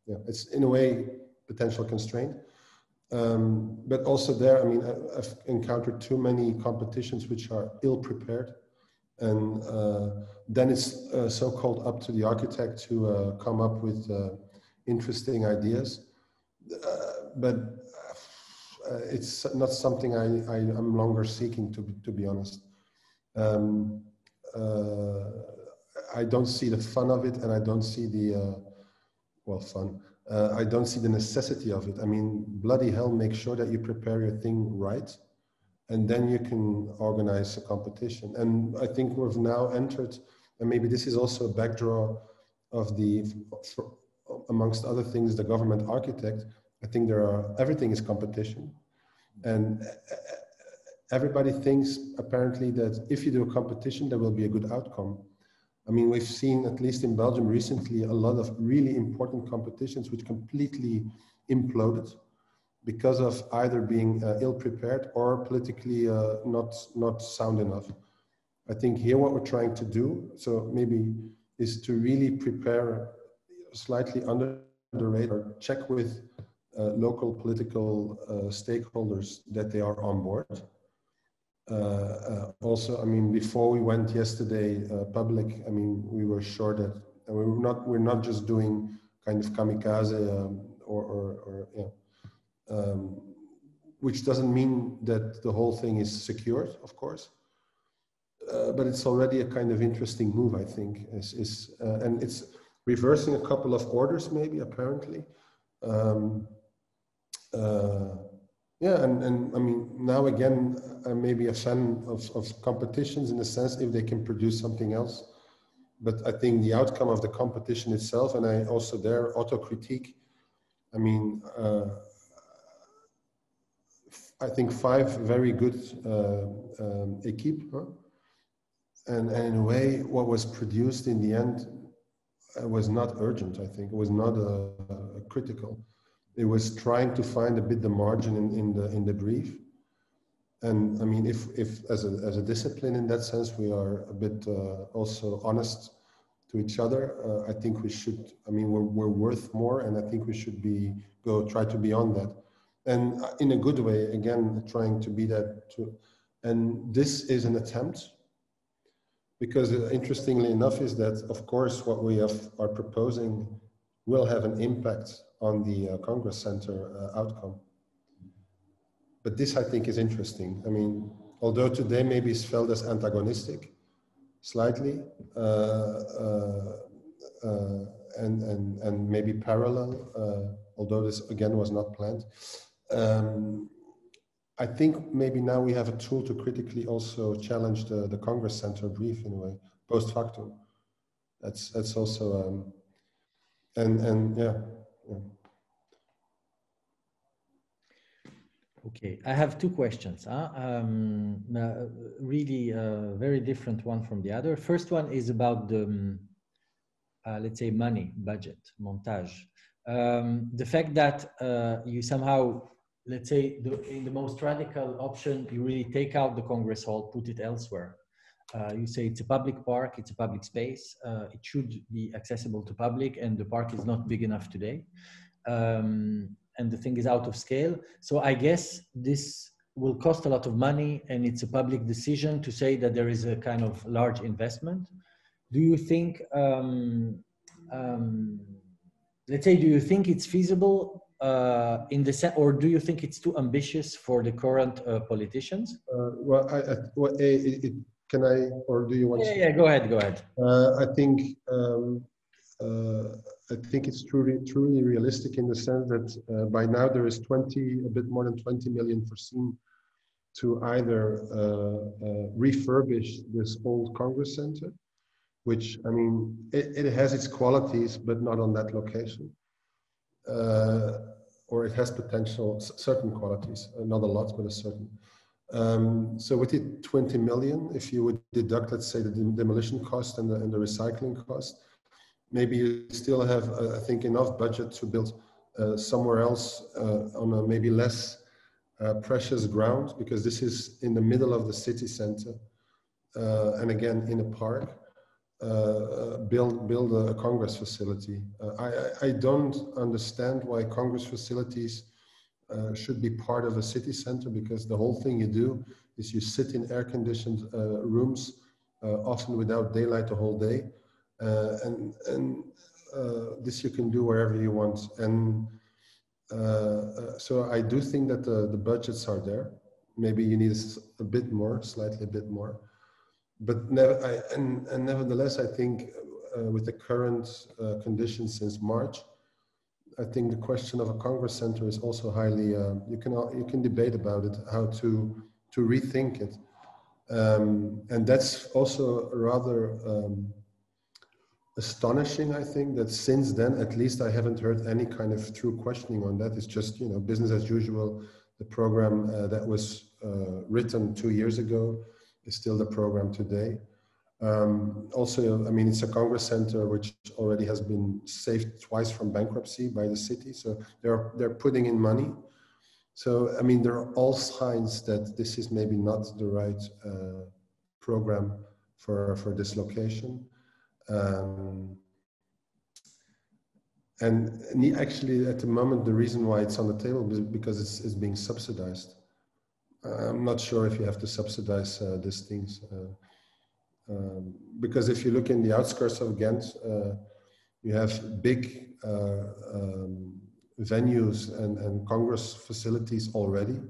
yeah, it's in a way potential constraint. But also there, I mean, I've encountered too many competitions which are ill-prepared. And then it's so-called up to the architect to come up with interesting ideas. But it's not something I'm longer seeking, to be honest. I don't see the fun of it, and I don't see the, I don't see the necessity of it. I mean, bloody hell, make sure that you prepare your thing right, and then you can organize a competition. And I think we've now entered, and maybe this is also a backdraw of amongst other things, the government architect. I think everything is competition. And everybody thinks apparently that if you do a competition, there will be a good outcome. I mean, we've seen, at least in Belgium recently, a lot of really important competitions which completely imploded because of either being ill-prepared or politically not sound enough. I think here what we're trying to do, so maybe, is to really prepare slightly under the radar, check with local political stakeholders that they are on board. Also, I mean, before we went yesterday public, I mean, we were sure that we're not just doing kind of kamikaze which doesn't mean that the whole thing is secured, of course, but it's already a kind of interesting move, I think, and it's reversing a couple of orders, maybe, apparently. Yeah, and I mean, now again, I'm maybe a fan of competitions in the sense if they can produce something else. But I think the outcome of the competition itself, and I also there auto-critique, I mean, I think 5 very good équipes, huh? And in a way, what was produced in the end was not urgent, I think. It was not critical. It was trying to find a bit the margin in the brief. And I mean, if as a discipline in that sense, we are a bit also honest to each other, I think we should, I mean, we're worth more, and I think we should try to be on that. And in a good way, again, trying to be that too. And this is an attempt, because interestingly enough is that, of course, what we are proposing will have an impact on the Congress Center outcome. But this, I think, is interesting. I mean, although today maybe it's felt as antagonistic, slightly, and maybe parallel, although this again was not planned. I think maybe now we have a tool to critically also challenge the Congress Center brief in a way, post factum. That's also, and yeah. Okay, I have 2 questions. Really very different one from the other. First one is about the, let's say, money, budget, montage. The fact that you somehow, let's say, in the most radical option, you really take out the Congress Hall, put it elsewhere. You say it's a public park, it's a public space. It should be accessible to public, and the park is not big enough today. And the thing is out of scale. So I guess this will cost a lot of money, and it's a public decision to say that there is a kind of large investment. Do you think, let's say, do you think it's feasible in the sense, or do you think it's too ambitious for the current politicians? Well, can I, or do you want to? Yeah, go ahead. I think I think it's truly realistic in the sense that by now there is a bit more than 20 million foreseen to either refurbish this old Congress Center, which, I mean, it has its qualities, but not on that location. Or it has potential, certain qualities, not a lot, but a certain. So with it 20 million, if you would deduct, let's say, the demolition cost and the recycling cost, maybe you still have, I think, enough budget to build somewhere else on a maybe less precious ground, because this is in the middle of the city center, and again in a park. Build a Congress facility. I don't understand why Congress facilities should be part of a city center, because the whole thing you do is you sit in air-conditioned rooms, often without daylight the whole day, and this you can do wherever you want. And so I do think that the budgets are there. Maybe you need a bit more, slightly a bit more. But nevertheless, I think with the current conditions since March, I think the question of a Congress Center is also highly, you can debate about it, how to rethink it. And that's also rather astonishing, I think, that since then, at least I haven't heard any kind of true questioning on that. It's just, you know, business as usual. The program that was written 2 years ago is still the program today. Also, I mean, it's a Congress Center which already has been saved twice from bankruptcy by the city. So they're putting in money. So, I mean, there are all signs that this is maybe not the right program for this location. And actually, at the moment, the reason why it's on the table is because it's being subsidized. I'm not sure if you have to subsidize these things. Because if you look in the outskirts of Ghent, you have big venues and Congress facilities already.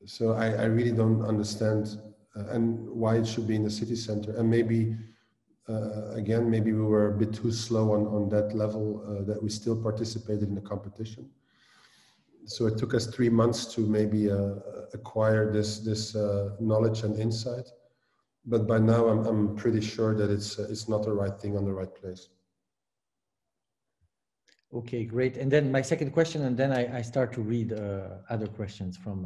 So I really don't understand and why it should be in the city center. And maybe, again, maybe we were a bit too slow on that level, that we still participated in the competition. So it took us 3 months to maybe acquire this knowledge and insight. But by now, I'm pretty sure that it's not the right thing on the right place. Okay, great. And then my second question, and then I start to read other questions from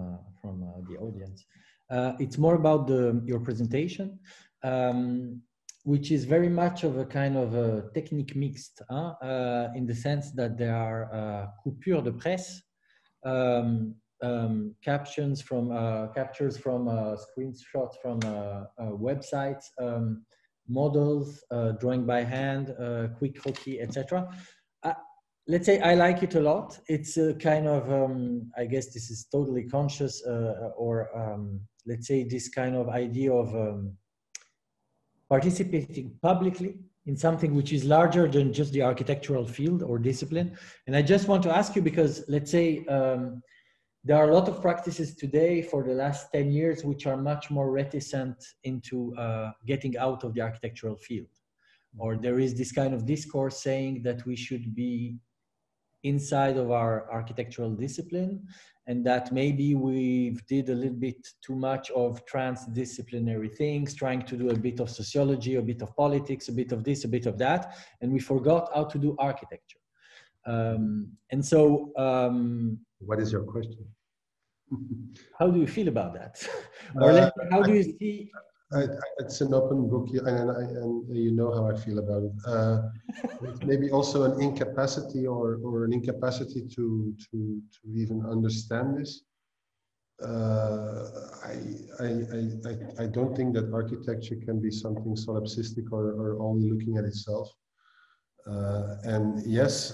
the audience. It's more about your presentation, which is very much of a kind of a technique mixed, in the sense that there are coupures de presse, captures from screenshots from websites, models, drawing by hand, quick croquis, etc. Let's say I like it a lot. It's a kind of, I guess this is totally conscious, or let's say this kind of idea of participating publicly in something which is larger than just the architectural field or discipline. And I just want to ask you, because let's say there are a lot of practices today for the last 10 years which are much more reticent into getting out of the architectural field. Or there is this kind of discourse saying that we should be inside of our architectural discipline, and that maybe we did a little bit too much of transdisciplinary things, trying to do a bit of sociology, a bit of politics, a bit of this, a bit of that, and we forgot how to do architecture. And so... what is your question? How do you feel about that? Or how do you see... It's an open book, and you know how I feel about it. It's maybe also an incapacity or an incapacity to even understand this. I don't think that architecture can be something solipsistic or only looking at itself. And yes,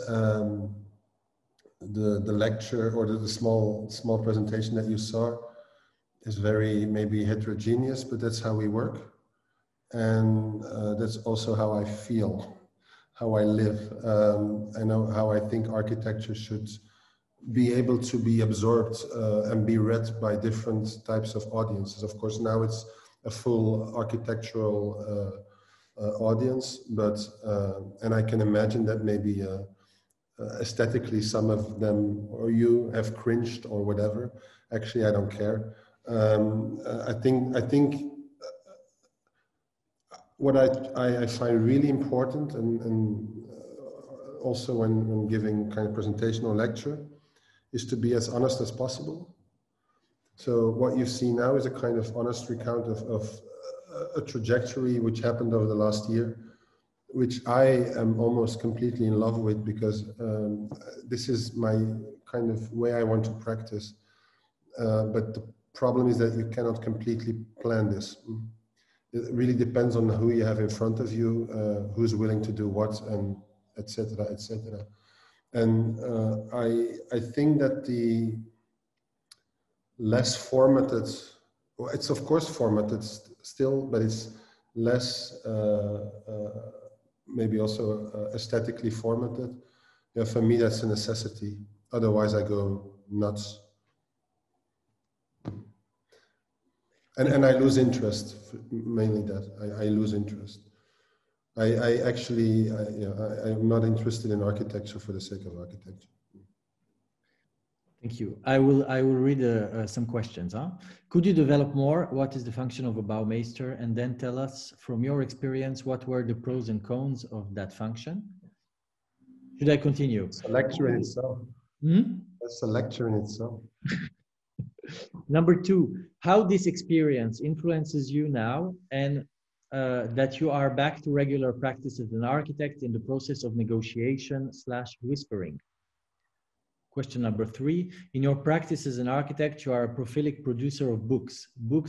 the lecture or the small presentation that you saw is very maybe heterogeneous, but that's how we work. And that's also how I feel, how I live. I know how I think architecture should be able to be absorbed and be read by different types of audiences. Of course, now it's a full architectural audience, but and I can imagine that maybe aesthetically some of them or you have cringed or whatever. Actually, I don't care. I think what I find really important and also when giving kind of presentation or lecture is to be as honest as possible. So what you see now is a kind of honest recount of a trajectory which happened over the last year, which I am almost completely in love with, because this is my kind of way I want to practice. But the problem is that you cannot completely plan this. It really depends on who you have in front of you, who's willing to do what, and etc., etc. And I think that the less formatted, well, it's of course formatted still, but it's less maybe also aesthetically formatted. Yeah, for me that's a necessity. Otherwise I go nuts. And I lose interest, mainly that. I lose interest. I'm not interested in architecture for the sake of architecture. Thank you. I will read some questions. Could you develop more? What is the function of a Baumeister? And then tell us from your experience, what were the pros and cons of that function? Should I continue? It's a lecture in itself. That's a lecture in itself. Number 2, how this experience influences you now, and that you are back to regular practice as an architect in the process of negotiation/whispering. Question number 3, in your practice as an architect, you are a prolific producer of books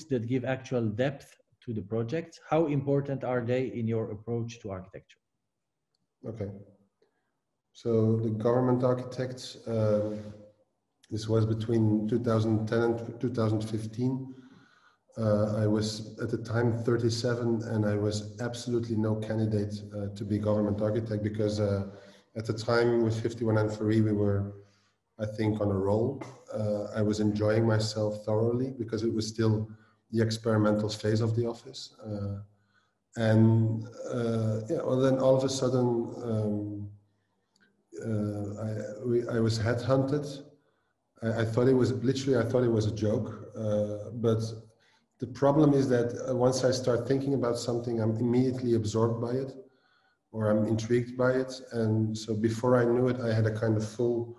that give actual depth to the project. How important are they in your approach to architecture? Okay. So the government architects, this was between 2010 and 2015. I was at the time 37 and I was absolutely no candidate to be government architect, because at the time with 51 and Paris, we were, I think, on a roll. I was enjoying myself thoroughly because it was still the experimental phase of the office. Yeah, well, then all of a sudden I was headhunted. I thought it was literally, I thought it was a joke. But the problem is that once I start thinking about something, I'm immediately absorbed by it, or I'm intrigued by it. And so before I knew it, I had a kind of full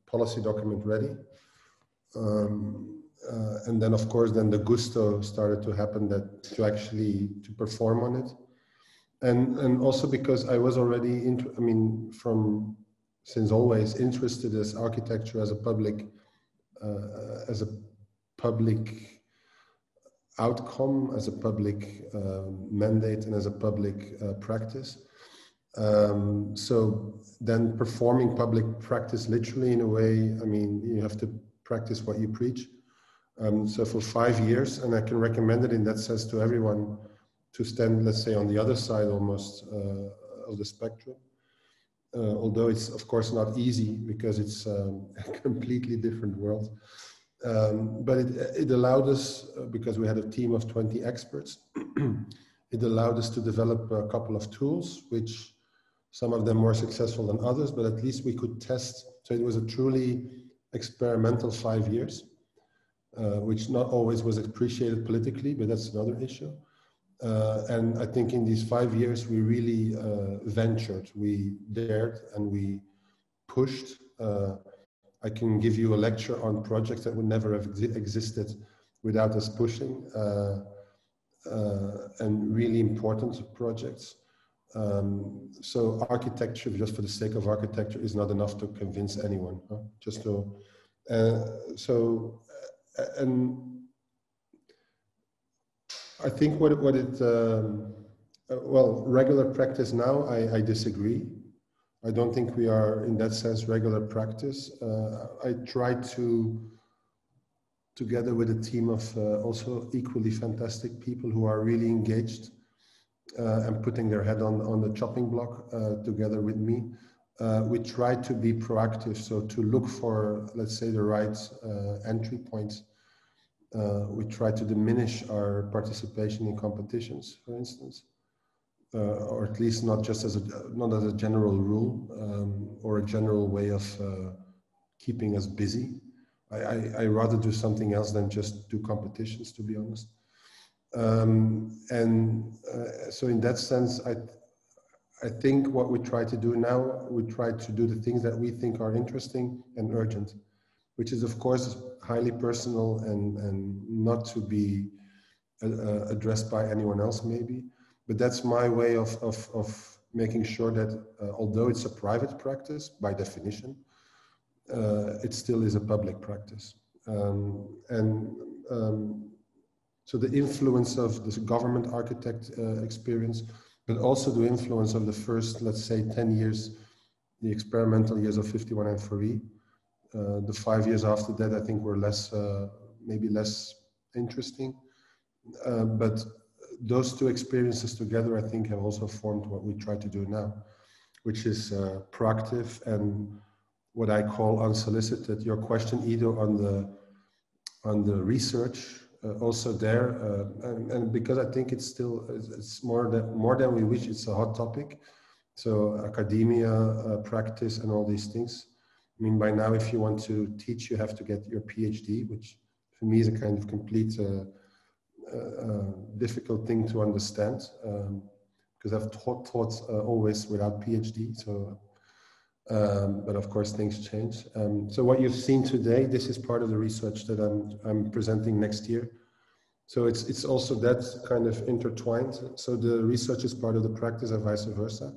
policy document ready. And then of course, then the gusto started to happen to actually perform on it. And also because I was already since always interested as architecture as a public outcome, as a public mandate, and as a public practice. So then performing public practice literally in a way, you have to practice what you preach. So for 5 years, and I can recommend it in that sense to everyone, to stand, let's say, on the other side almost of the spectrum. Although it's of course not easy, because it's a completely different world. But it allowed us, because we had a team of 20 experts, it allowed us to develop a couple of tools, which some of them more successful than others, but at least we could test. So it was a truly experimental 5 years, which not always was appreciated politically, but that's another issue. And I think in these 5 years, we really ventured, we dared, and we pushed. I can give you a lecture on projects that would never have existed without us pushing, and really important projects. So architecture, just for the sake of architecture, is not enough to convince anyone. Huh? Just to, and I think well, regular practice now, I disagree. I don't think we are, in that sense, regular practice. I try to, together with a team of also equally fantastic people who are really engaged and putting their head on the chopping block together with me, we try to be proactive, so to look for, let's say, the right entry points. We try to diminish our participation in competitions, for instance, or at least not just as a general rule or a general way of keeping us busy. I rather do something else than just do competitions, to be honest. So in that sense, I think what we try to do now, we try to do the things that we think are interesting and urgent, which is of course highly personal and not to be addressed by anyone else maybe. But that's my way of making sure that although it's a private practice by definition, it still is a public practice. So the influence of this government architect experience, but also the influence of the first, let's say, 10 years, the experimental years of 51 and 4E. The 5 years after that, I think were less, maybe less interesting. But those two experiences together, I think, have also formed what we try to do now, which is proactive and what I call unsolicited. Your question, Ido, on the research, also there, and because I think it's still it's more than we wish. It's a hot topic. So academia, practice, and all these things. I mean, by now, if you want to teach, you have to get your PhD, which for me is a kind of complete difficult thing to understand, because I've taught always without PhD. So, but of course things change. So what you've seen today, this is part of the research that I'm presenting next year. So it's also that kind of intertwined. So the research is part of the practice and vice versa,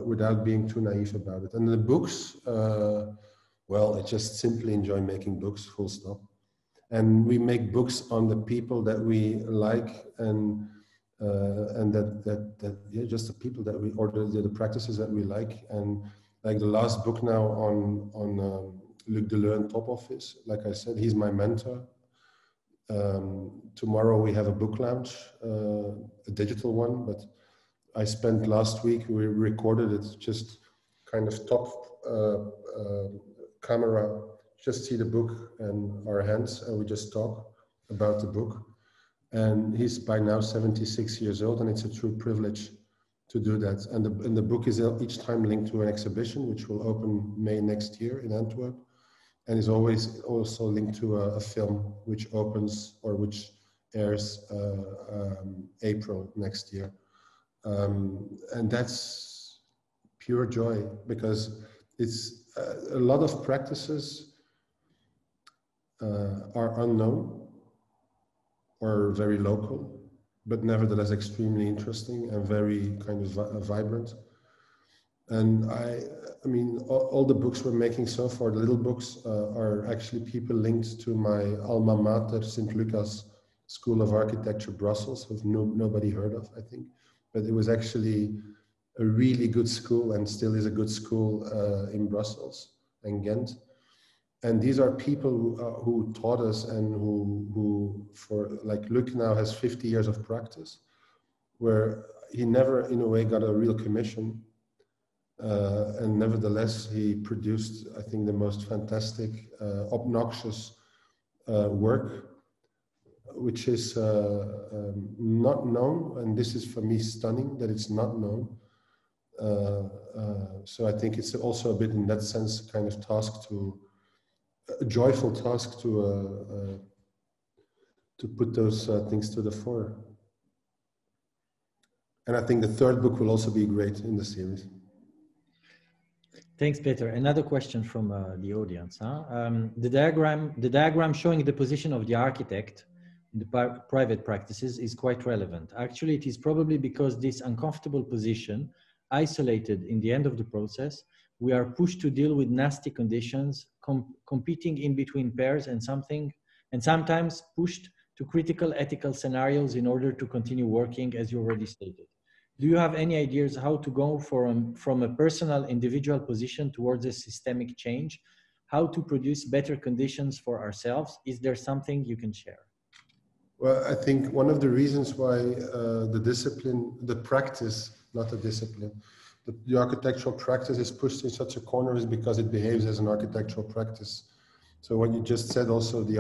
without being too naive about it. And the books, well, I just simply enjoy making books, full stop. And we make books on the people that we like and yeah, just the people that we, or the practices that we like. And like the last book now on Luc Deleu and Top Office, like I said, he's my mentor. Tomorrow we have a book launch, a digital one, but I spent last week, we recorded it, just kind of top camera, just see the book and our hands, and we just talk about the book. And he's by now 76 years old, and it's a true privilege to do that. And the book is each time linked to an exhibition, which will open May next year in Antwerp, and is always also linked to a film, which opens or which airs April next year. And that's pure joy, because it's a lot of practices are unknown or very local, but nevertheless extremely interesting and very kind of vibrant. And I mean, all the books we're making so far, the little books, are actually people linked to my alma mater, St. Lucas School of Architecture, Brussels, who nobody heard of, I think. But it was actually a really good school, and still is a good school in Brussels and Ghent. And these are people who taught us, and who for, like, Luc now has 50 years of practice, where he never in a way got a real commission. And nevertheless, he produced, I think, the most fantastic, obnoxious work, which is not known. And this is for me stunning that it's not known. So I think it's also a bit in that sense, kind of a joyful task to put those things to the fore. And I think the third book will also be great in the series. Thanks, Peter. Another question from the audience. The diagram showing the position of the architect in the private practices is quite relevant. Actually, it is probably because this uncomfortable position, isolated in the end of the process, we are pushed to deal with nasty conditions, competing in between pairs, and sometimes pushed to critical ethical scenarios in order to continue working, as you already stated. Do you have any ideas how to go from a personal individual position towards a systemic change? How to produce better conditions for ourselves? Is there something you can share? Well, I think one of the reasons why the practice, not the discipline, the architectural practice is pushed in such a corner is because it behaves as an architectural practice. So what you just said, also the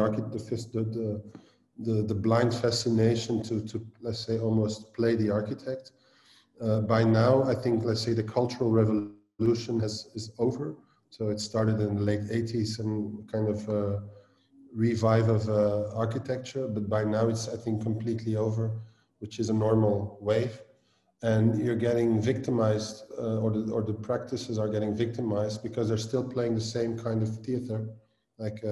blind fascination to let's say almost play the architect. By now, I think, let's say, the cultural revolution is over. So it started in the late 80s and kind of revive of architecture, but by now it's, I think, completely over, which is a normal wave. And you're getting victimized, or the practices are getting victimized because they're still playing the same kind of theater. Like,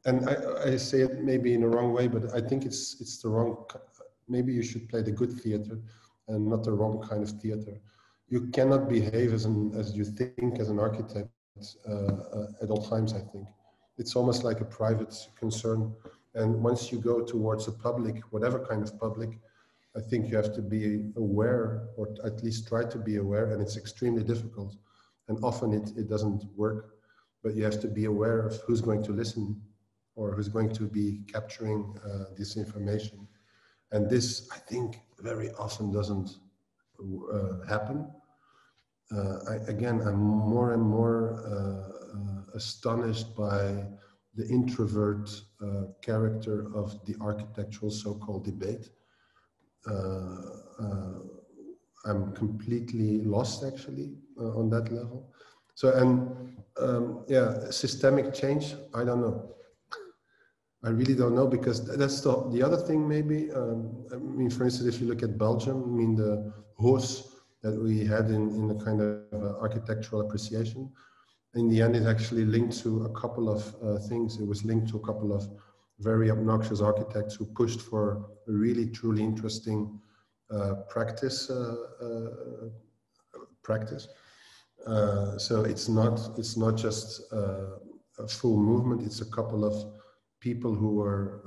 and I say it maybe in a wrong way, but I think it's the wrong. Maybe you should play the good theater and not the wrong kind of theater. You cannot behave as you think as an architect at all times. I think it's almost like a private concern. And once you go towards a public, whatever kind of public, I think you have to be aware, or at least try to be aware, and it's extremely difficult. And often it doesn't work, but you have to be aware of who's going to listen or who's going to be capturing this information. And this, I think, very often doesn't happen. I'm more and more astonished by the introvert character of the architectural so-called debate. I'm completely lost, actually, on that level. So, systemic change, I don't know. I really don't know, because that's the other thing, maybe. I mean, for instance, if you look at Belgium, I mean, the Hoos that we had in the kind of architectural appreciation, in the end, it actually linked to a couple of things. It was linked to a couple of very obnoxious architects who pushed for a really, truly interesting practice. So it's not just a full movement. It's a couple of people who were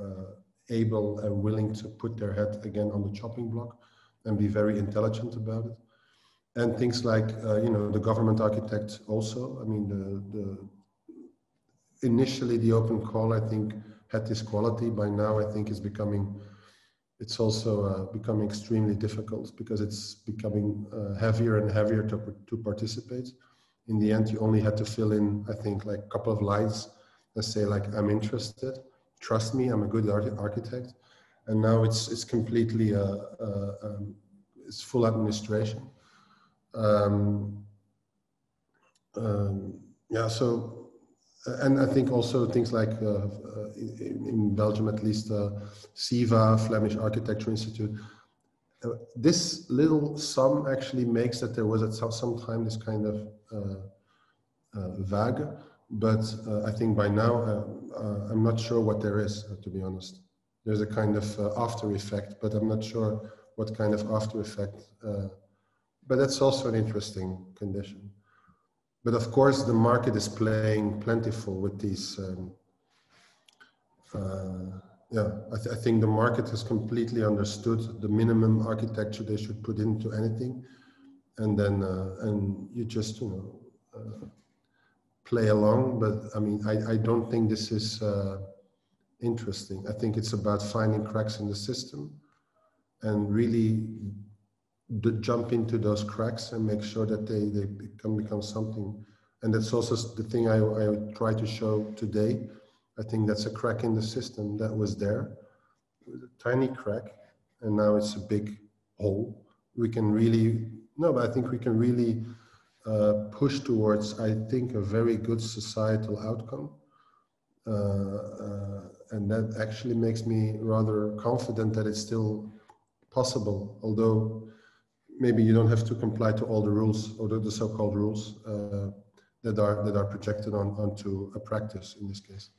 able and willing to put their head again on the chopping block and be very intelligent about it. And things like, the government architect also. I mean, initially the open call, I think, had this quality. By now, I think it's also becoming extremely difficult, because it's becoming heavier and heavier to participate. In the end, you only had to fill in, I think, like a couple of lines and say, like, I'm interested, trust me, I'm a good architect. And now it's completely, it's full administration. And I think also things like, in Belgium at least, SIVA, Flemish Architecture Institute, this little sum actually makes that there was at some time this kind of vague, but I think by now, I'm not sure what there is, to be honest. There's a kind of after effect, but I'm not sure what kind of after effect, but that's also an interesting condition. But of course, the market is playing plentiful with these. I think the market has completely understood the minimum architecture they should put into anything, and then and you just play along. But I mean, I don't think this is interesting. I think it's about finding cracks in the system and really jump into those cracks and make sure that they can become something. And that's also the thing I try to show today. I think that's a crack in the system that was there. It was a tiny crack, and now it's a big hole. We can really, but I think we can really push towards, I think, a very good societal outcome. And that actually makes me rather confident that it's still possible, although maybe you don't have to comply to all the rules, or the so-called rules that are projected onto a practice in this case.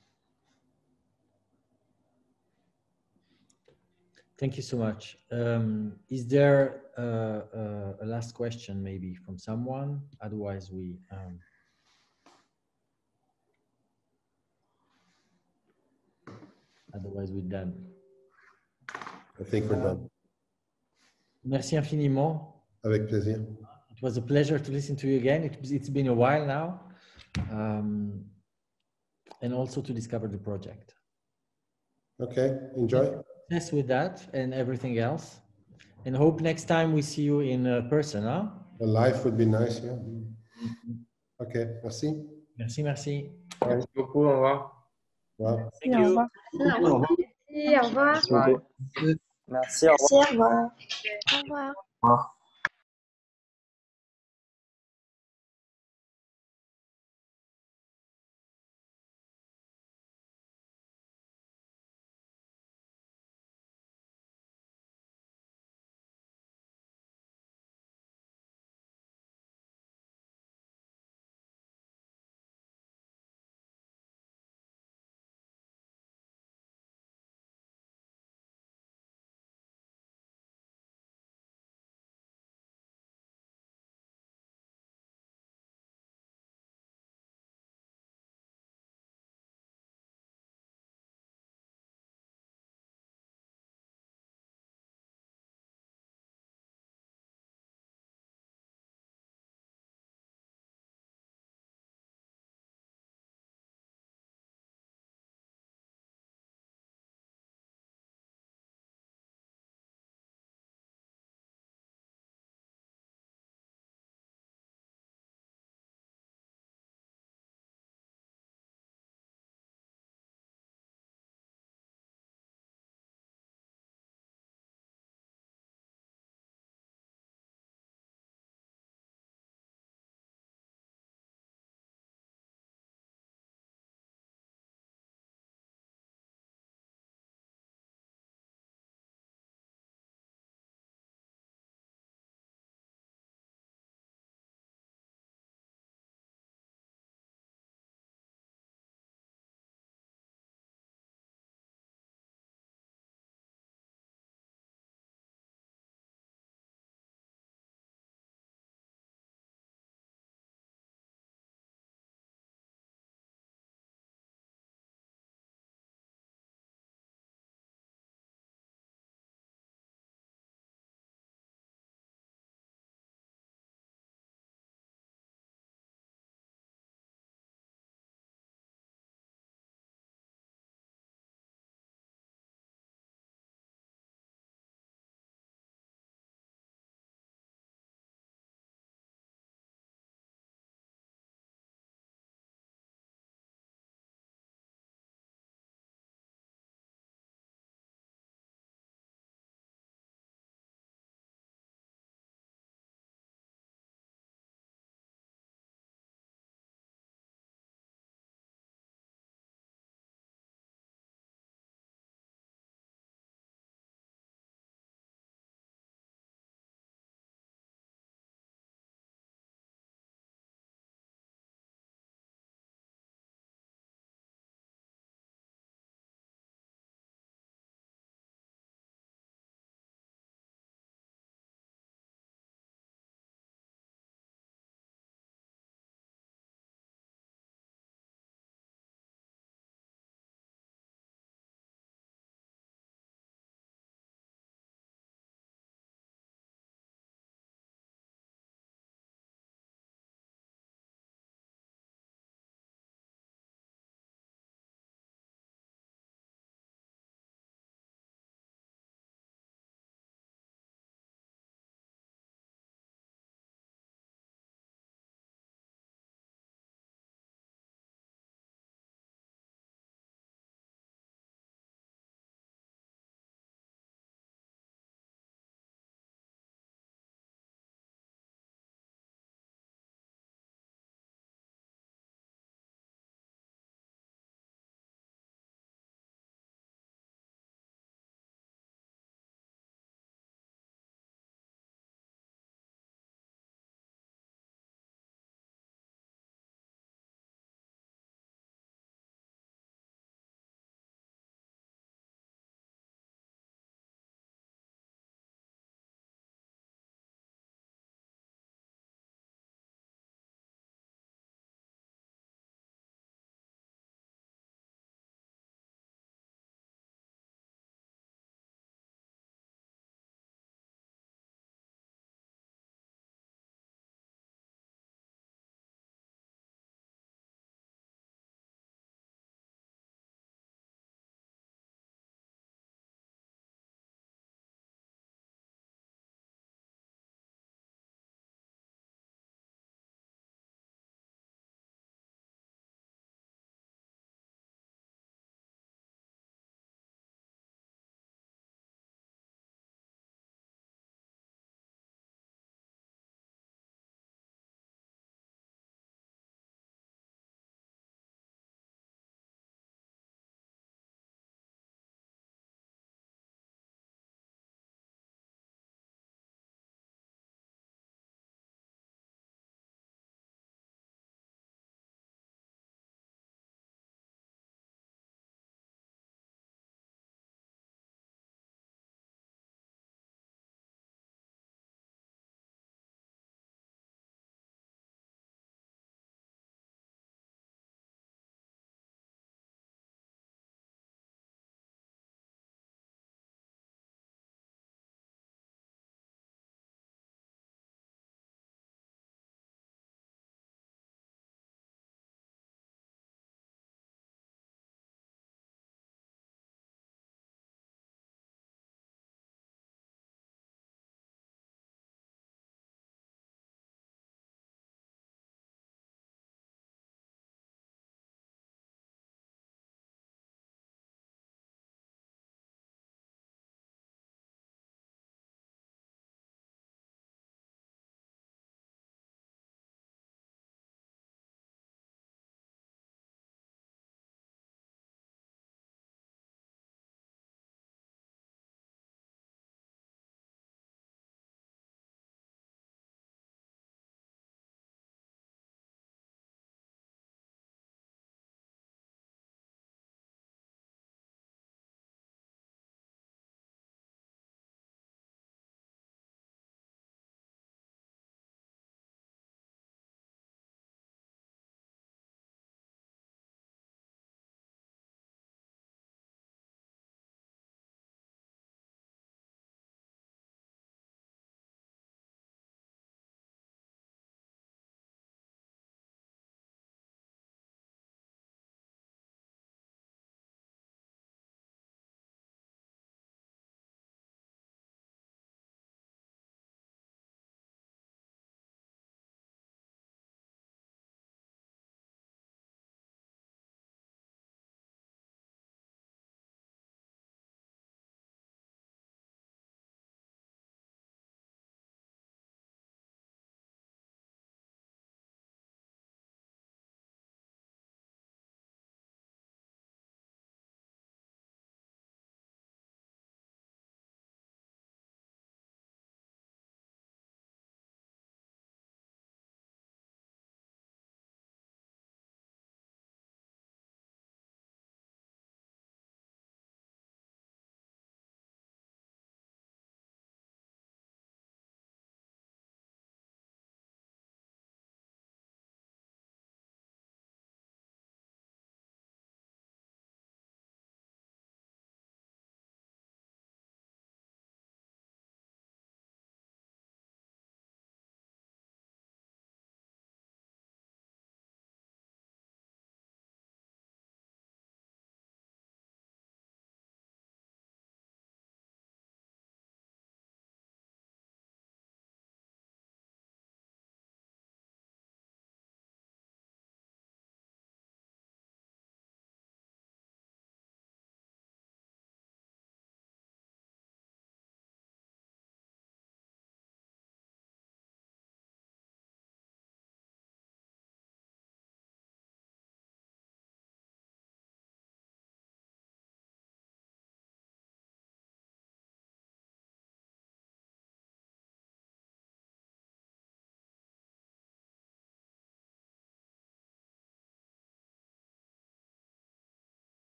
Thank you so much. Is there a last question maybe from someone? Otherwise, we're done. I think we're done. Merci infiniment. Avec plaisir. It was a pleasure to listen to you again. It's been a while now, and also to discover the project. Okay, enjoy. Yes, with that and everything else, and hope next time we see you in person. Huh? Well, live would be nice, yeah. Okay, merci. Merci. Merci beaucoup, au revoir. Wow. Thank you. Merci, au revoir. Merci beaucoup. Merci, au revoir. Merci, au revoir. Au revoir. Au revoir.